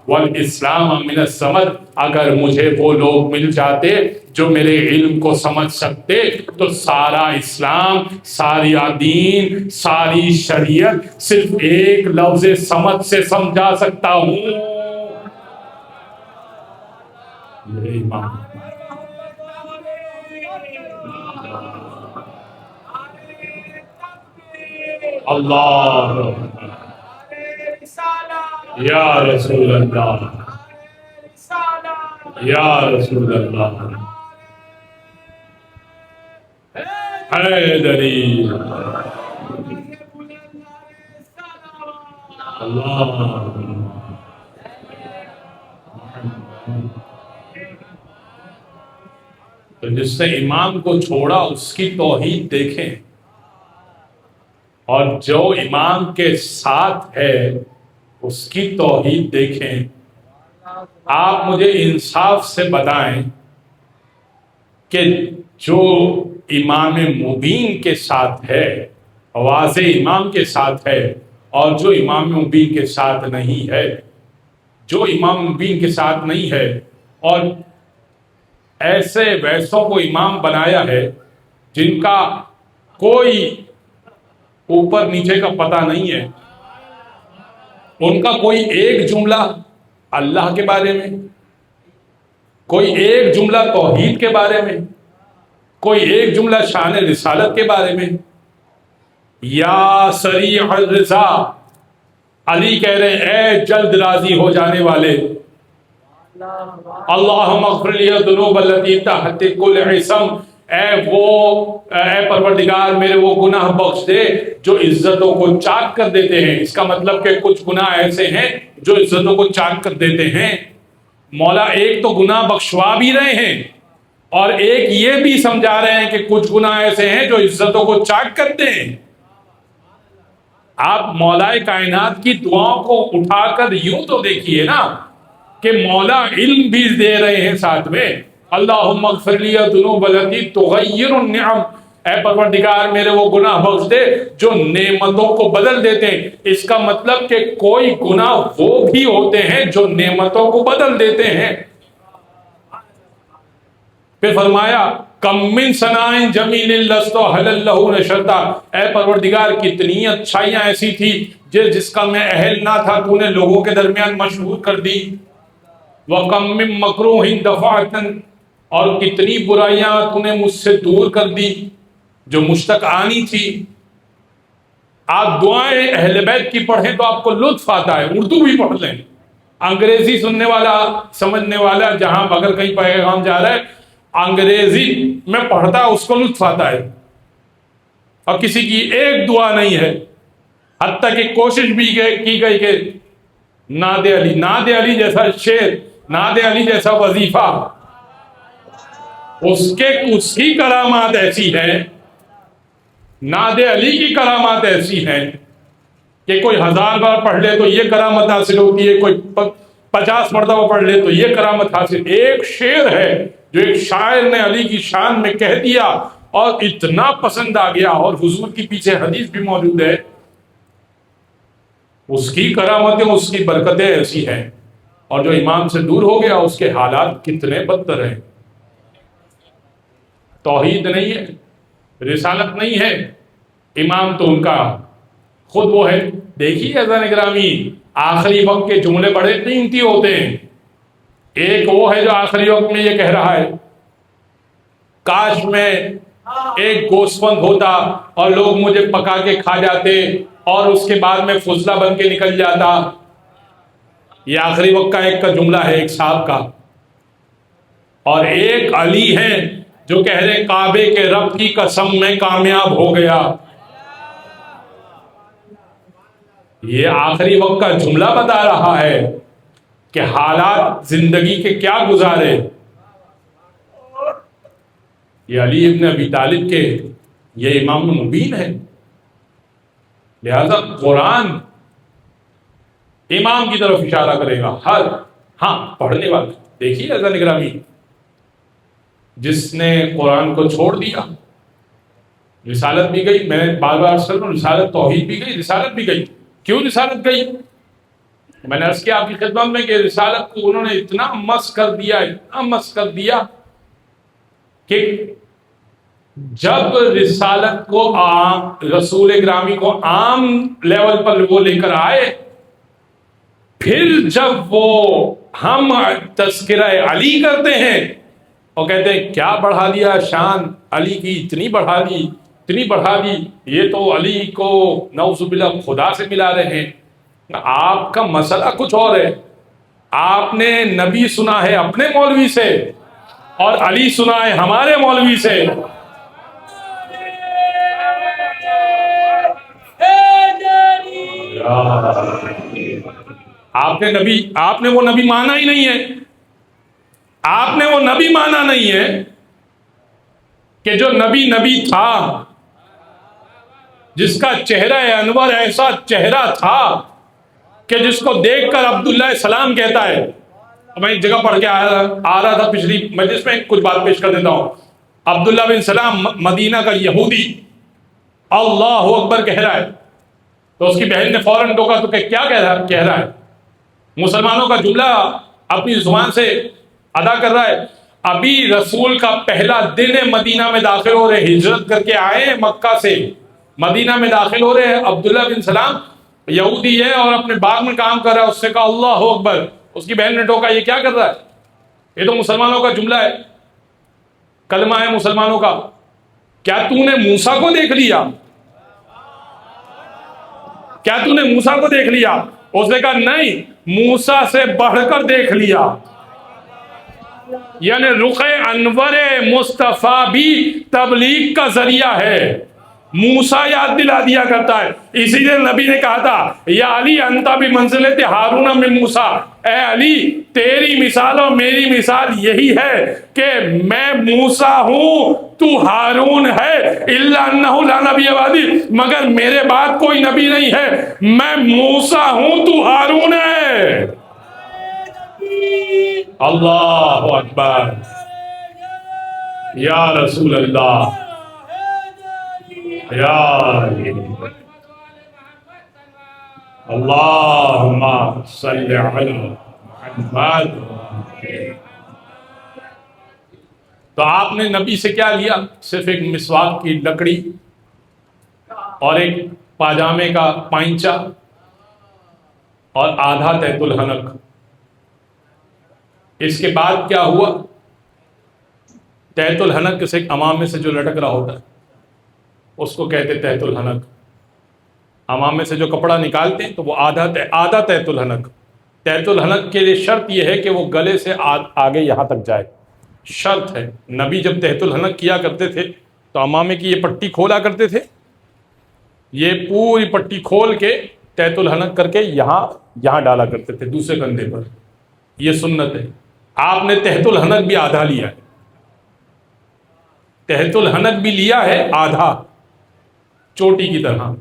والاسلام من الصمد، اگر مجھے وہ لوگ مل جاتے جو میرے علم کو سمجھ سکتے تو سارا اسلام، ساری دین، ساری شریعت صرف ایک لفظ سمجھ سے سمجھا سکتا ہوں۔ میرے امام اللہ یا رسول اللہ یا رسول اللہ حیدری اللہ۔ تو جس نے امام کو چھوڑا اس کی توحید دیکھیں، اور جو امام کے ساتھ ہے اس کی توحید دیکھیں۔ آپ مجھے انصاف سے بتائیں کہ جو امام مبین کے ساتھ ہے، واضح امام کے ساتھ ہے، اور جو امام مبین کے ساتھ نہیں ہے، جو امام مبین کے ساتھ نہیں ہے اور ایسے ویسوں کو امام بنایا ہے جن کا کوئی اوپر نیچے کا پتہ نہیں ہے، ان کا کوئی ایک جملہ اللہ کے بارے میں، کوئی ایک جملہ توحید کے بارے میں، کوئی ایک جملہ شان رسالت کے بارے میں۔ یا سریع الرضا، علی کہہ رہے اے جلد راضی ہو جانے والے، اللہم اغفر لی الذنوب التي تحت كل اسم، اے پروردگار میرے وہ گناہ بخش دے جو عزتوں کو چاک کر دیتے ہیں۔ اس کا مطلب کہ کچھ گناہ ایسے ہیں جو عزتوں کو چاک کر دیتے ہیں۔ مولا ایک تو گناہ بخشوا بھی رہے ہیں اور ایک یہ بھی سمجھا رہے ہیں کہ کچھ گناہ ایسے ہیں جو عزتوں کو چاک کرتے ہیں۔ آپ مولا کائنات کی دعاؤں کو اٹھا کر یوں تو دیکھیے نا کہ مولا علم بھی دے رہے ہیں ساتھ میں، اللہم اغفر لی الذنوب التی تغیر النعم، اے پروردگار میرے وہ گناہ بخش دے جو نعمتوں کو بدل دیتے ہیں۔ اس کا مطلب کہ کوئی گناہ وہ بھی ہوتے ہیں جو نعمتوں کو بدل دیتے ہیں۔ پھر فرمایا کم من ثناء جمیل لست اہلا لہ نشرتا، اے پروردگار کتنی اچھائیاں ایسی تھی جس کا میں اہل نہ تھا تو نے لوگوں کے درمیان مشہور کر دی۔ وَكَم مِّن مَّكْرُوهٍ دَفَعْتَ، اور کتنی برائیاں تو نے مجھ سے دور کر دی جو مجھ تک آنی تھی۔ آپ دعائیں اہل بیت کی پڑھیں تو آپ کو لطف آتا ہے، اردو بھی پڑھ لیں، انگریزی سننے والا سمجھنے والا جہاں اگر کہیں پیغام جا رہا ہے انگریزی میں پڑھتا ہے اس کو لطف آتا ہے، اور کسی کی ایک دعا نہیں ہے، حتیٰ کہ کوشش بھی کی گئی کہ ناد علی جیسا شعر، ناد علی جیسا وظیفہ، اس کی کرامات ایسی ہیں، ناد علی کی کرامات ایسی ہیں کہ کوئی 1000 بار پڑھ لے تو یہ کرامت حاصل ہوتی ہے، کوئی 50 مرتبہ پڑھ لے تو یہ کرامت حاصل۔ ایک شعر ہے جو ایک شاعر نے علی کی شان میں کہہ دیا اور اتنا پسند آ گیا، اور حضور کی پیچھے حدیث بھی موجود ہے، اس کی کرامتیں، اس کی برکتیں ایسی ہیں، اور جو امام سے دور ہو گیا اس کے حالات کتنے بدتر ہیں۔ توحید نہیں ہے، رسالت نہیں ہے، امام تو ان کا خود وہ ہے۔ دیکھیے عزیزان گرامی، آخری وقت کے جملے بڑے قیمتی ہوتے ہیں۔ ایک وہ ہے جو آخری وقت میں یہ کہہ رہا ہے، کاش میں ایک گوسفند ہوتا اور لوگ مجھے پکا کے کھا جاتے اور اس کے بعد میں فضلہ بن کے نکل جاتا۔ یہ آخری وقت کا ایک کا جملہ ہے ایک صاحب کا۔ اور ایک علی ہے جو کہہ رہے کعبے کے رب کی قسم میں کامیاب ہو گیا۔ یہ آخری وقت کا جملہ بتا رہا ہے کہ حالات زندگی کے کیا گزارے۔ یہ علی ابن ابی طالب کے یہ امام مبین ہے، لہذا قرآن امام کی طرف اشارہ کرے گا ہاں پڑھنے والا۔ دیکھیے عزیزان گرامی، جس نے قرآن کو چھوڑ دیا، رسالت بھی گئی، میں بار بار عرض کرتا ہوں، رسالت توحید بھی گئی، رسالت بھی گئی۔ کیوں رسالت گئی؟ میں نے عرض کیا آپ کی خدمت میں کہ رسالت کو انہوں نے اتنا مس کر دیا کہ جب رسالت کو رسول گرامی کو عام لیول پر وہ لے کر آئے، پھر جب وہ ہم تذکرہ علی کرتے ہیں اور کہتے ہیں کیا بڑھا دیا شان علی کی، اتنی بڑھا دی، یہ تو علی کو نعوذ باللہ خدا سے ملا رہے ہیں۔ آپ کا مسئلہ کچھ اور ہے، آپ نے نبی سنا ہے اپنے مولوی سے اور علی سنا ہے ہمارے مولوی سے۔ آپ نے وہ نبی مانا ہی نہیں ہے، آپ نے وہ نبی مانا نہیں ہے کہ جو نبی تھا، جس کا چہرہ انور ایسا چہرہ تھا کہ جس کو دیکھ کر عبداللہ سلام کہتا ہے۔ میں ایک جگہ پڑھ کے آ رہا تھا پچھلی مجلس میں، کچھ بات پیش کر دیتا ہوں۔ عبداللہ بن سلام مدینہ کا یہودی اللہ اکبر کہہ رہا ہے، تو اس کی بہن نے فوراً ٹوکا تو کہ کیا کہہ رہا ہے؟ مسلمانوں کا جملہ اپنی زبان سے ادا کر رہا ہے۔ ابھی رسول کا پہلا دن مدینہ میں داخل ہو رہے، ہجرت کر کے آئے مکہ سے مدینہ میں داخل ہو رہے ہیں۔ عبداللہ بن سلام یہودی ہے اور اپنے باغ میں کام کر رہا ہے، اس سے کہا اللہ اکبر، اس کی بہن نے ٹوکا یہ کیا کر رہا ہے؟ یہ تو مسلمانوں کا جملہ ہے، کلمہ ہے مسلمانوں کا، کیا تو نے موسیٰ کو دیکھ لیا؟ کیا تو نے موسیٰ کو دیکھ لیا؟ اس نے کہا نہیں، موسیٰ سے بڑھ کر دیکھ لیا۔ یعنی رخ انور مصطفیٰ بھی تبلیغ کا ذریعہ ہے، موسیٰ یاد دلا دیا کرتا ہے۔ اسی لیے نبی نے کہا تھا یا علی انت بمنزلت ہارون من موسیٰ، اے علی تیری مثال اور میری مثال یہی ہے کہ میں موسیٰ ہوں تو ہارون ہے، الا انہ لا نبی بعدی، مگر میرے بعد کوئی نبی نہیں ہے، میں موسیٰ ہوں تو ہارون ہے۔ اللہ اکبر، یا رسول اللہ، یا اللہم صلی علی محمد۔ تو آپ نے نبی سے کیا لیا؟ صرف ایک مسواک کی لکڑی اور ایک پاجامے کا پائنچا اور آدھا تحت الحنک۔ اس کے بعد کیا ہوا؟ تحت الحنک سے امامے سے جو لٹک رہا ہوتا ہے اس کو کہتے تحت الحنک۔ امامے سے جو کپڑا نکالتے ہیں تو وہ آدھا تحت الحنک۔ تحت الحنک کے لیے شرط یہ ہے کہ وہ گلے سے آگے یہاں تک جائے، شرط ہے۔ نبی جب تحت الحنک کیا کرتے تھے تو امامے کی یہ پٹی کھولا کرتے تھے، یہ پوری پٹی کھول کے تحت الحنک کر کے یہاں ڈالا کرتے تھے دوسرے کندھے پر۔ یہ سنت ہے۔ آپ نے تحت الحنک بھی آدھا لیا ہے، تحت الحنک بھی لیا ہے آدھا، چوٹی کی طرح۔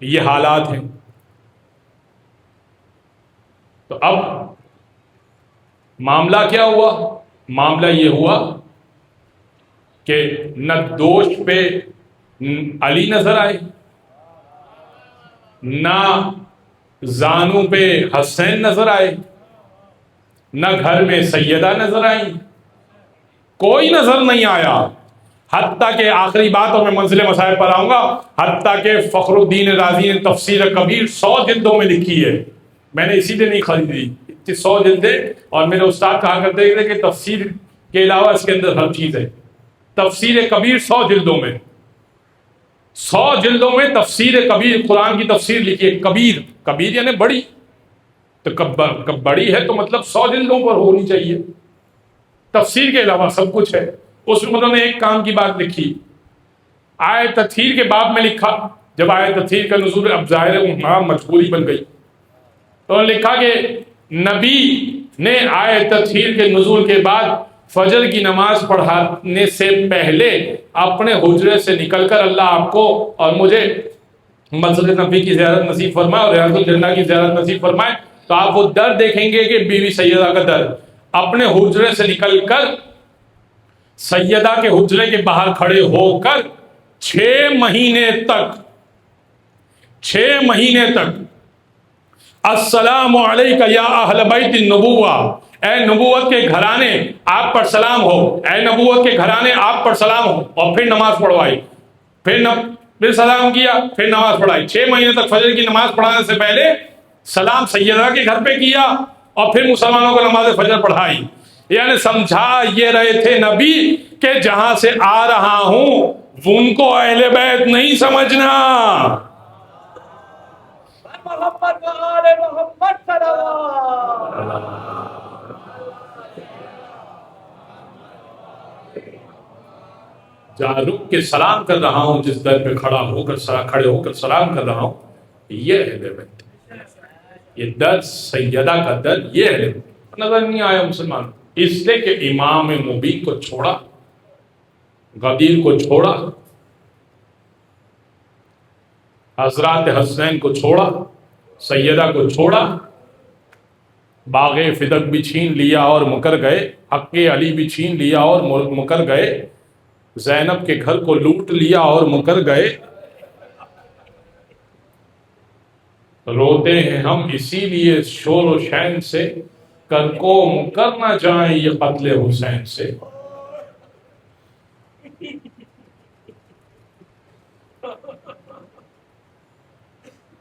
یہ حالات ہیں۔ تو اب معاملہ کیا ہوا؟ معاملہ یہ ہوا کہ نہ دوش پہ علی نظر آئے، نہ زانو پہ حسین نظر آئے، نہ گھر میں سیدہ نظر آئی، کوئی نظر نہیں آیا۔ حتیٰ کہ آخری بات، اور میں منزل مسائل پر آؤں گا، حتیٰ کہ فخر الدین رازی نے تفسیر کبیر 100 جلدوں میں لکھی ہے، میں نے اسی لیے نہیں خریدی، 100 جلدیں، اور میرے استاد کہا کرتے تھے کہ تفسیر کے علاوہ اس کے اندر ہر چیز ہے۔ تفسیر کبیر 100 جلدوں میں، 100 جلدوں میں تفسیر کبیر، قرآن کی تفسیر لکھی ہے۔ کبیر یعنی بڑی، تو کب بڑی ہے تو مطلب 100 جلدوں پر ہونی چاہیے۔ تفسیر کے علاوہ سب کچھ ہے۔ اس میں انہوں نے ایک کام کی بات لکھی، آیت تطہیر کے باب میں لکھا، جب آیت تطہیر کا نزول اب ظاہر ہے وہاں مجبوری بن گئی، تو انہوں نے لکھا کہ نبی نے آیت تطہیر کے نزول کے بعد فجر کی نماز پڑھانے سے پہلے اپنے حجرے سے نکل کر اللہ آپ کو اور مجھے مسجد نبی کی زیارت نصیب فرمائے اور ریاض الجنہ کی زیارت نصیب فرمائے، تو آپ وہ در دیکھیں گے کہ بیوی سیدہ کا در، اپنے حجرے سے نکل کر سیدہ کے حجرے کے باہر کھڑے ہو کر 6 مہینے تک السلام علیکہ یا اہل بیت النبوہ، اے نبوت کے گھرانے آپ پر سلام ہو، اے نبوت کے گھرانے آپ پر سلام ہو، اور پھر نماز پڑھوائی، پھر سلام کیا، پھر نماز پڑھائی۔ 6 مہینے تک فجر کی نماز پڑھانے سے پہلے سلام سیدہ کے گھر پہ کیا اور پھر مسلمانوں کو نماز فجر پڑھائی۔ یعنی سمجھا یہ رہے تھے نبی کہ جہاں سے آ رہا ہوں ان کو اہل بیت نہیں سمجھنا۔ جہاں رک کے سلام کر رہا ہوں، جس در پہ کھڑے ہو کر سلام کر رہا ہوں، یہ اہل بیت، یہ در سیدہ کا در، یہ اہل بیت نظر نہیں آیا مسلمان، اس لیے کہ امام مبین کو چھوڑا، غدیر کو چھوڑا، حضرات حسین کو چھوڑا، سیدہ کو چھوڑا، باغ فدق بھی چھین لیا اور مکر گئے، حق علی بھی چھین لیا اور مکر گئے، زینب کے گھر کو لوٹ لیا اور مکر گئے۔ روتے ہیں ہم اسی لیے شور و شین سے، کر کو مکر نہ جائیں یہ قتل حسین سے۔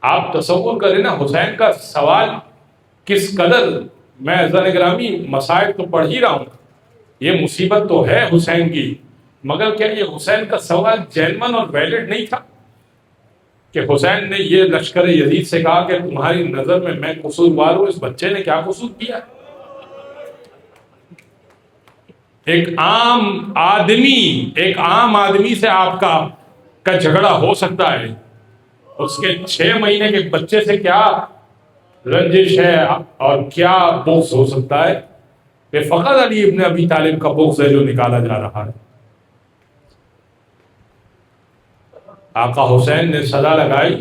آپ تصور کریں نا حسین کا سوال کس قدر، میں عزیزان گرامی مسائل تو پڑھ ہی رہا ہوں، یہ مصیبت تو ہے حسین کی، مگر کیا یہ حسین کا سوال جینون اور ویلڈ نہیں تھا کہ حسین نے یہ لشکر یزید سے کہا کہ تمہاری نظر میں قصوروار ہوں، اس بچے نے کیا قصور کیا؟ ایک عام آدمی سے آپ کا جھگڑا ہو سکتا ہے، اس کے 6 مہینے کے بچے سے کیا رنجش ہے اور کیا بغض ہو سکتا ہے؟ کہ فقط علی ابن ابی طالب کا بغض ہے جو نکالا جا رہا ہے۔ آقا حسین نے صدا لگائی،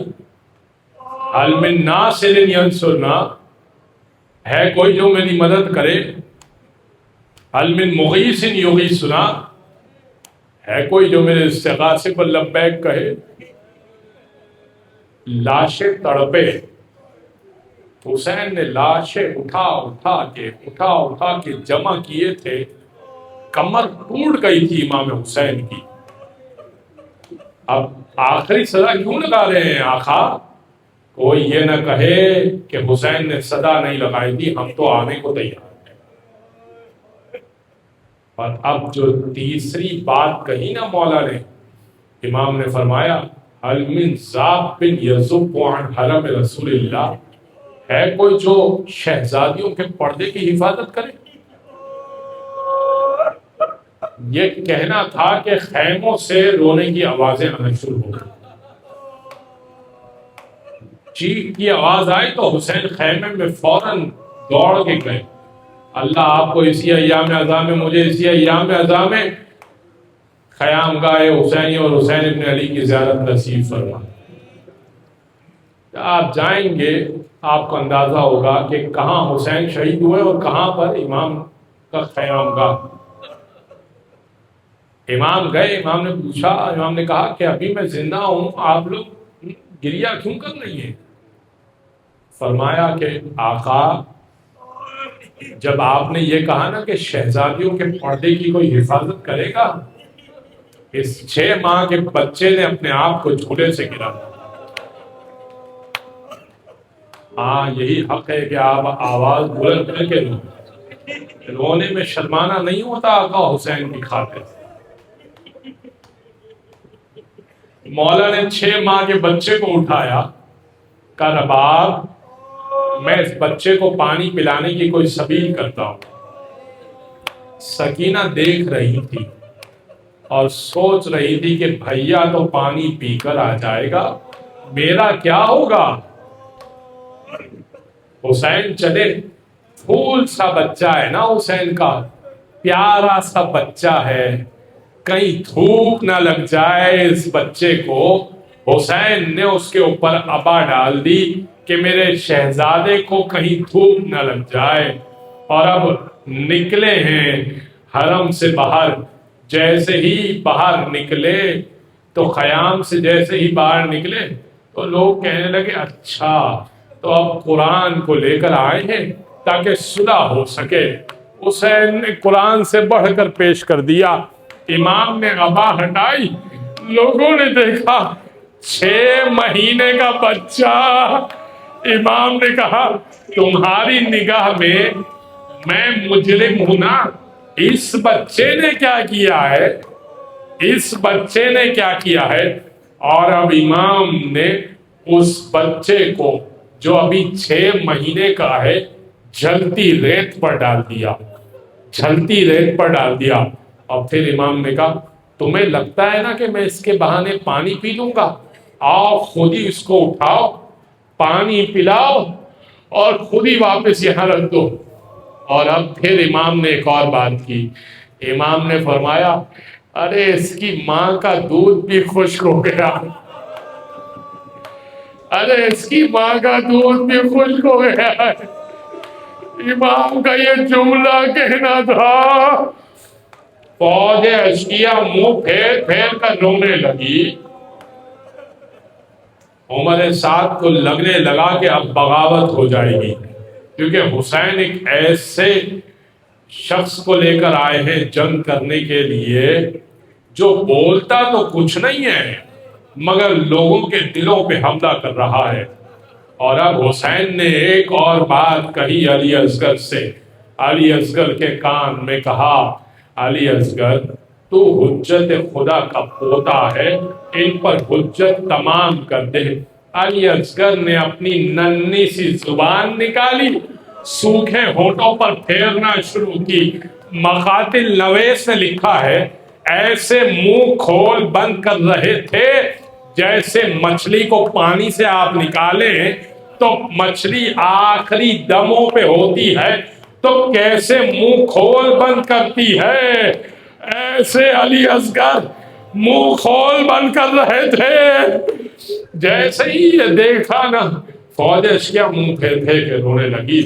حل من ناصر ینصرنا، ہے کوئی جو میری مدد کرے، حل من مغیث یغیثنا، ہے کوئی جو میرے استغاثے پر لبیک کہے۔ لاشیں تڑپے، حسین نے لاشیں اٹھا اٹھا کے جمع کیے تھے، کمر ٹوٹ گئی تھی امام حسین کی. اب آخری صدا کیوں لگا رہے ہیں آقا؟ کوئی یہ نہ کہے کہ حسین نے صدا نہیں لگائی تھی، ہم تو آنے کو تیار ہیں. اور اب جو تیسری بات کہی نا مولا نے، امام نے فرمایا هل من ذاب یذب عن حرم رسول اللہ، ہے کوئی جو شہزادیوں کے پردے کی حفاظت کرے؟ یہ کہنا تھا کہ خیموں سے رونے کی آوازیں آنا شروع ہو گئی. چیخ کی آواز آئی تو حسین خیمے میں فوراً دوڑ کے گئے. اللہ آپ کو اسی ایام عزا میں، مجھے اسی ایام عزا میں خیام گاہ حسینی اور حسین ابن علی کی زیارت نصیب فرما. آپ جائیں گے آپ کو اندازہ ہوگا کہ کہاں حسین شہید ہوئے اور کہاں پر امام کا خیام گاہ. امام گئے، امام نے پوچھا، امام نے کہا کہ ابھی میں زندہ ہوں، آپ لوگ گریہ کیوں کر رہی ہیں؟ فرمایا کہ آقا جب آپ نے یہ کہا نا کہ شہزادیوں کے پردے کی کوئی حفاظت کرے گا، اس 6 ماہ کے بچے نے اپنے آپ کو جھولے سے گرا. ہاں یہی حق ہے کہ آپ آواز بلند کر کے رونے میں شرمانا نہیں ہوتا آقا حسین کی خاطر. مولا نے 6 ماہ کے بچے کو اٹھایا، کہا رباب میں اس بچے کو پانی پلانے کی کوئی سبیل کرتا ہوں. سکینہ دیکھ رہی تھی اور سوچ رہی تھی کہ بھیا تو پانی پی کر آ جائے گا، میرا کیا ہوگا؟ حسین چلے، پھول سا بچہ ہے نا حسین کا، پیارا سا بچہ ہے، کہیں دھوپ نہ لگ جائے اس بچے کو. حسین نے اس کے اوپر ابا ڈال دی کہ میرے شہزادے کو کہیں دھوپ نہ لگ جائے. اور اب نکلے ہیں حرم سے باہر. جیسے ہی باہر نکلے تو خیام سے جیسے ہی باہر نکلے تو لوگ کہنے لگے اچھا تو اب قرآن کو لے کر آئے ہیں تاکہ صلح ہو سکے. حسین نے قرآن سے بڑھ کر پیش کر دیا. امام نے ابا ہٹائی، لوگوں نے دیکھا 6 مہینے کا بچہ. امام نے کہا تمہاری نگاہ میں مجرم ہوں نا، اس بچے نے کیا کیا ہے، اس بچے نے کیا کیا ہے؟ اور اب امام نے اس بچے کو جو ابھی 6 مہینے کا ہے جلتی ریت پر ڈال دیا، جلتی ریت پر ڈال دیا. اور پھر امام نے کہا تمہیں لگتا ہے نا کہ میں اس کے بہانے پانی پی لوں گا؟ آؤ خود ہی اس کو اٹھاؤ، پانی پلاؤ اور خود ہی واپس یہاں رکھ دو. اور اب پھر امام نے ایک اور بات کی. امام نے فرمایا ارے اس کی ماں کا دودھ بھی خشک ہو گیا، ارے اس کی ماں کا دودھ بھی خشک ہو گیا ہے. امام کا یہ جملہ کہنا تھا. فوج اشکیا منہ پھیر پھیر کر رونے لگی. عمر سعد کو لگنے لگا کہ اب بغاوت ہو جائے گی، کیونکہ حسین ایک ایسے شخص کو لے کر آئے ہیں جنگ کرنے کے لیے جو بولتا تو کچھ نہیں ہے مگر لوگوں کے دلوں پہ حملہ کر رہا ہے. اور اب حسین نے ایک اور بات کہی علی اصغر سے. علی اصغر کے کان میں کہا علی اصغر تو حجت خدا کا پوتا ہے، ان پر حجت تمام کر دے. علی اصغر نے اپنی ننھی سی زبان نکالی، سوکھے ہونٹوں پر پھیرنا شروع کی. مقاتل نویس نے لکھا ہے ایسے منہ کھول بند کر رہے تھے جیسے مچھلی کو پانی سے آپ نکالیں تو مچھلی آخری دموں پہ ہوتی ہے تو کیسے منہ کھول بند کرتی ہے، ایسے علی اصغر منہ کھول بند کر رہے تھے. جیسے ہی یہ دیکھا نا فوج اشکیا منہ پھیر پھیر کے رونے لگی.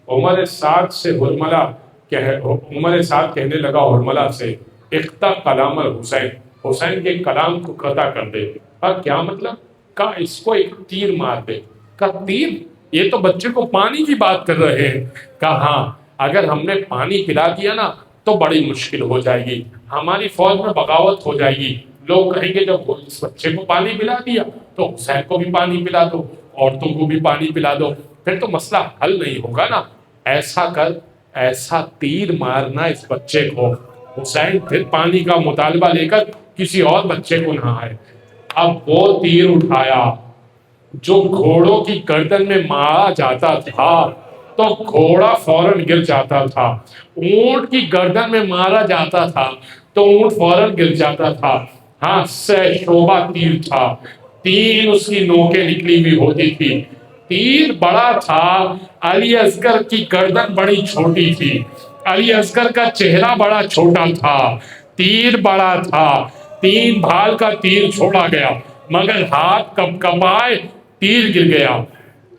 عمر سعد سے عمر سعد کہنے لگا ہرملہ سے اقطع کلام الحسین، حسین کے کلام کو قطع کر دے. کیا مطلب؟ کہا اس کو ایک تیر مار دے. کہا تیر؟ یہ تو بچے کو پانی کی بات کر رہے ہیں. کہا ہاں اگر ہم نے پانی پلا دیا نا تو بڑی مشکل ہو جائے گی، ہماری فوج میں بغاوت ہو جائے گی، لوگ کہیں گے جب اس بچے کو پانی پلا دیا تو حسین کو بھی پانی پلا دو، عورتوں کو بھی پانی پلا دو، پھر تو مسئلہ حل نہیں ہوگا نا۔ ایسا کر، ایسا تیر مارنا اس بچے کو، حسین پھر پانی کا مطالبہ لے کر کسی اور بچے کو نہ آئے۔ اب وہ تیر اٹھایا جو گھوڑوں کی گردن میں مارا جاتا تھا تو گھوڑا فوراً گر جاتا تھا، اونٹ کی گردن میں مارا جاتا تھا تو اونٹ فوراً گر جاتا تھا۔ ہاں، سہ شعبہ تیر تھا، 3 اس کی نوکیں نکلی ہوئی ہوتی تھی، تیر بڑا تھا، علی اصغر کی گردن بڑی چھوٹی تھی، علی اصغر کا چہرہ بڑا چھوٹا تھا، تیر بڑا تھا، 3 بھال کا تیر چھوڑا گیا، مگر ہاتھ کب کبائے، تیر گر گیا،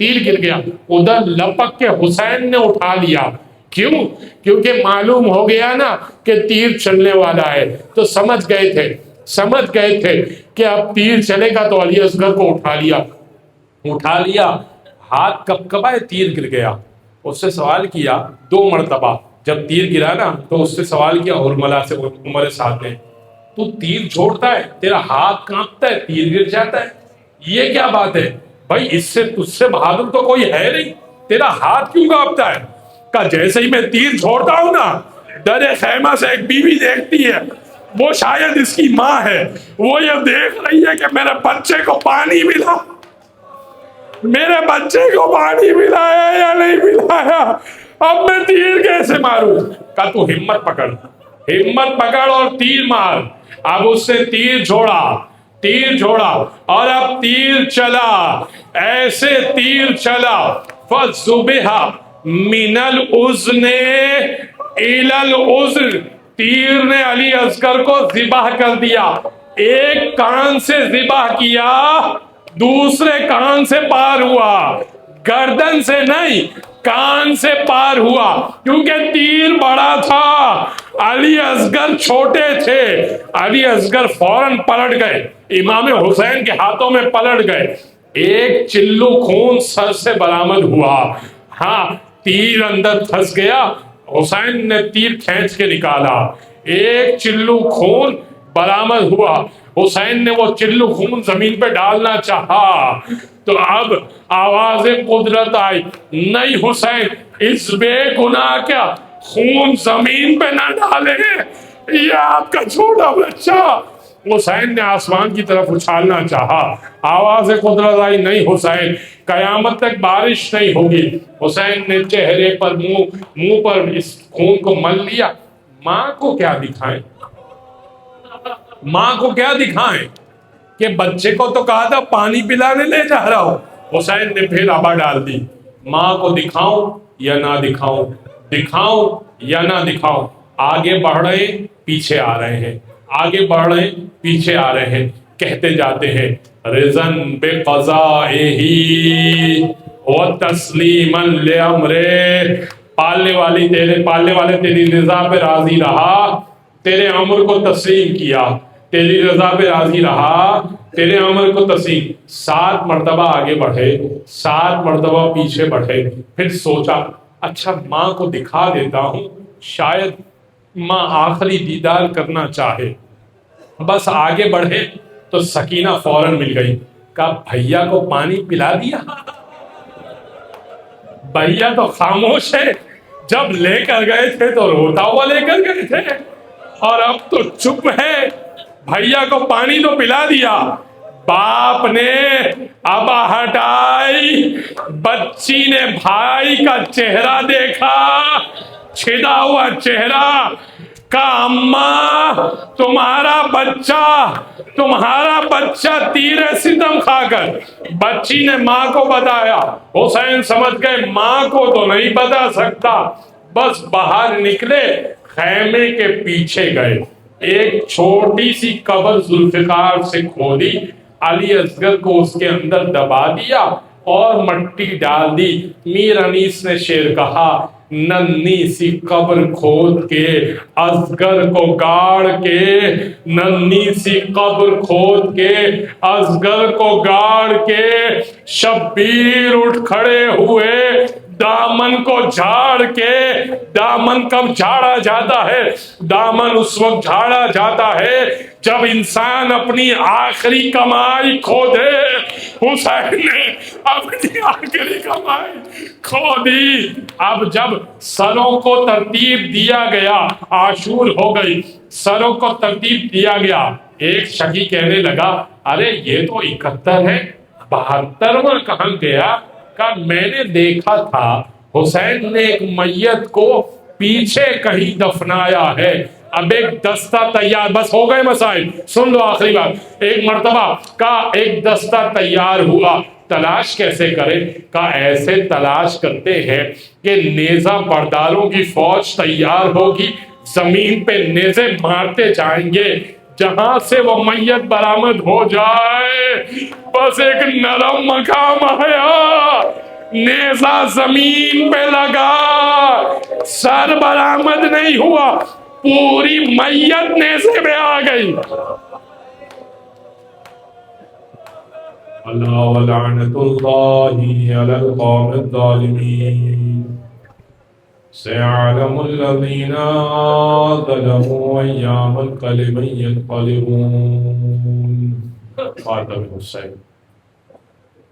تیر گر گیا، ادھر لپک کے حسین نے اٹھا لیا۔ کیوں؟ کیونکہ معلوم ہو گیا نا کہ تیر چلنے والا ہے، تو سمجھ گئے تھے کہ اب تیر چلے گا، تو علی اصغر کو اٹھا لیا، ہاتھ کب کبائے، تیر گر گیا۔ اس سے سوال کیا 2 مرتبہ، جب تیر گرا نا تو اس سے سوال کیا حرملہ سے، عمر سعد نے، تو تیر چھوڑتا ہے، تیرا ہاتھ کانپتا ہے، تیر گر جاتا ہے، یہ کیا بات ہے بھائی؟ اس سے تجھ سے بہادر تو کوئی ہے نہیں، تیرا ہاتھ کیوں کانپتا ہے؟ کہ جیسے ہی میں تیر چھوڑتا ہوں نا، درے خیمہ سے ایک بیوی دیکھتی ہے، وہ شاید اس کی ماں ہے، وہ یہ دیکھ رہی ہے کہ میرے بچے کو پانی ملا، میرے بچے کو پانی ملایا یا نہیں ملایا، اب میں تیر کیسے ماروں؟ کہ تو ہمت پکڑ اور تیر مار۔ اب اس سے تیر چھوڑا اور اب تیر چلا، ایسے تیر چلا، فَذُبِحَ مِنَ الْأُذْنِ إِلَى الْأُذْنِ، تیر نے علی اصغر کو ذبح کر دیا، ایک کان سے ذبح کیا، دوسرے کان سے پار ہوا، گردن سے نہیں، کان سے پار ہوا، کیونکہ تیر بڑا تھا، علی اصغر چھوٹے تھے، علی اصغر فوراً پلٹ گئے، امام حسین کے ہاتھوں میں پلٹ گئے، ایک چلو خون سر سے برآمد ہوا، ہاں، تیر اندر پھنس گیا، حسین نے تیر کھینچ کے نکالا، ایک چلو خون برآمد ہوا، حسین نے وہ چلو خون زمین پہ ڈالنا چاہا، تو اب آواز قدرت آئی، نہیں حسین، اس بے گناہ کا خون زمین پہ نہ ڈالے، یہ آپ کا چھوٹا بچہ۔ حسین نے آسمان کی طرف اچھالنا چاہا، آواز قدرت آئی، نہیں حسین، قیامت تک بارش نہیں ہوگی۔ حسین نے چہرے پر، منہ پر اس خون کو مل لیا۔ ماں کو کیا دکھائیں کہ بچے کو تو کہا تھا پانی پلانے لے جا رہا ہو، حسین نے پھر آبا ڈال دی، ماں کو دکھاؤں یا نہ دکھاؤں، آگے بڑھ رہے پیچھے آ رہے ہیں، آگے بڑھ رہے پیچھے آ رہے ہیں، کہتے جاتے ہیں رضن بقضائہ وتسلیما لامرہ، پالنے والے تیری رضا پہ راضی رہا، تیرے امر کو تسلیم کیا، تیری رضا پہ راضی رہا، تیرے امر کو تسلیم۔ 7 مرتبہ آگے بڑھے، 7 مرتبہ پیچھے بڑھے، پھر سوچا اچھا ماں کو دکھا دیتا ہوں، شاید ماں آخری دیدار کرنا چاہے، بس آگے بڑھے تو سکینہ فوراً مل گئی، کہا بھیا کو پانی پلا دیا؟ بھیا تو خاموش ہے، جب لے کر گئے تھے تو روتا ہوا لے کر گئے تھے، اور اب تو چپ ہے، بھیا کو پانی تو پلا دیا۔ باپ نے ابا ہٹائی، بچی نے بھائی کا چہرہ دیکھا، چھدا ہوا چہرہ، کہا اماں تمہارا بچہ تیر ستم کھا کر، بچی نے ماں کو بتایا، حسین سمجھ گئے ماں کو تو نہیں بتا سکتا، بس باہر نکلے، خیمے کے پیچھے گئے، ایک چھوٹی سی قبر ذوالفقار سے کھودی، علی اصغر کو اس کے اندر دبا دیا اور مٹی ڈال دی۔ میر انیس نے شعر کہا، ننھی سی قبر کھود کے اصغر کو گاڑ کے، ننھی سی قبر کھود کے اصغر کو گاڑ کے، شبیر اٹھ کھڑے ہوئے دامن کو جھاڑ کے، دامن کب جھاڑا جاتا ہے؟ دامن اس وقت جھاڑا جاتا ہے جب انسان اپنی آخری کمائی کھو دے۔ حسین نے اپنی آخری کمائی کھو دی۔ اب جب سروں کو ترتیب دیا گیا، عاشور ہو گئی، سروں کو ترتیب دیا گیا، ایک شکی کہنے لگا ارے یہ تو 71 ہے، 72واں کہاں گیا؟ کہ میں نے دیکھا تھا حسین نے ایک میت کو پیچھے کہیں دفنایا ہے۔ اب ایک دستہ تیار، بس ہو گئے مسائل، سن لو آخری بات۔ ایک مرتبہ کا ایک دستہ تیار ہوا، تلاش کیسے کرے؟ کا ایسے تلاش کرتے ہیں کہ نیزہ برداروں کی فوج تیار ہوگی، زمین پہ نیزے مارتے جائیں گے، جہاں سے وہ میت برآمد ہو جائے۔ بس ایک نرم مقام آیا، نیزہ زمین پہ لگا، سر برآمد نہیں ہوا، پوری میت نیزے میں آ گئی۔ اللہ ولعنت اللہ علی القوم الظالمین، سيعلم الذين ظلموا أيام القلب ينقلبون۔ خاتم حسین۔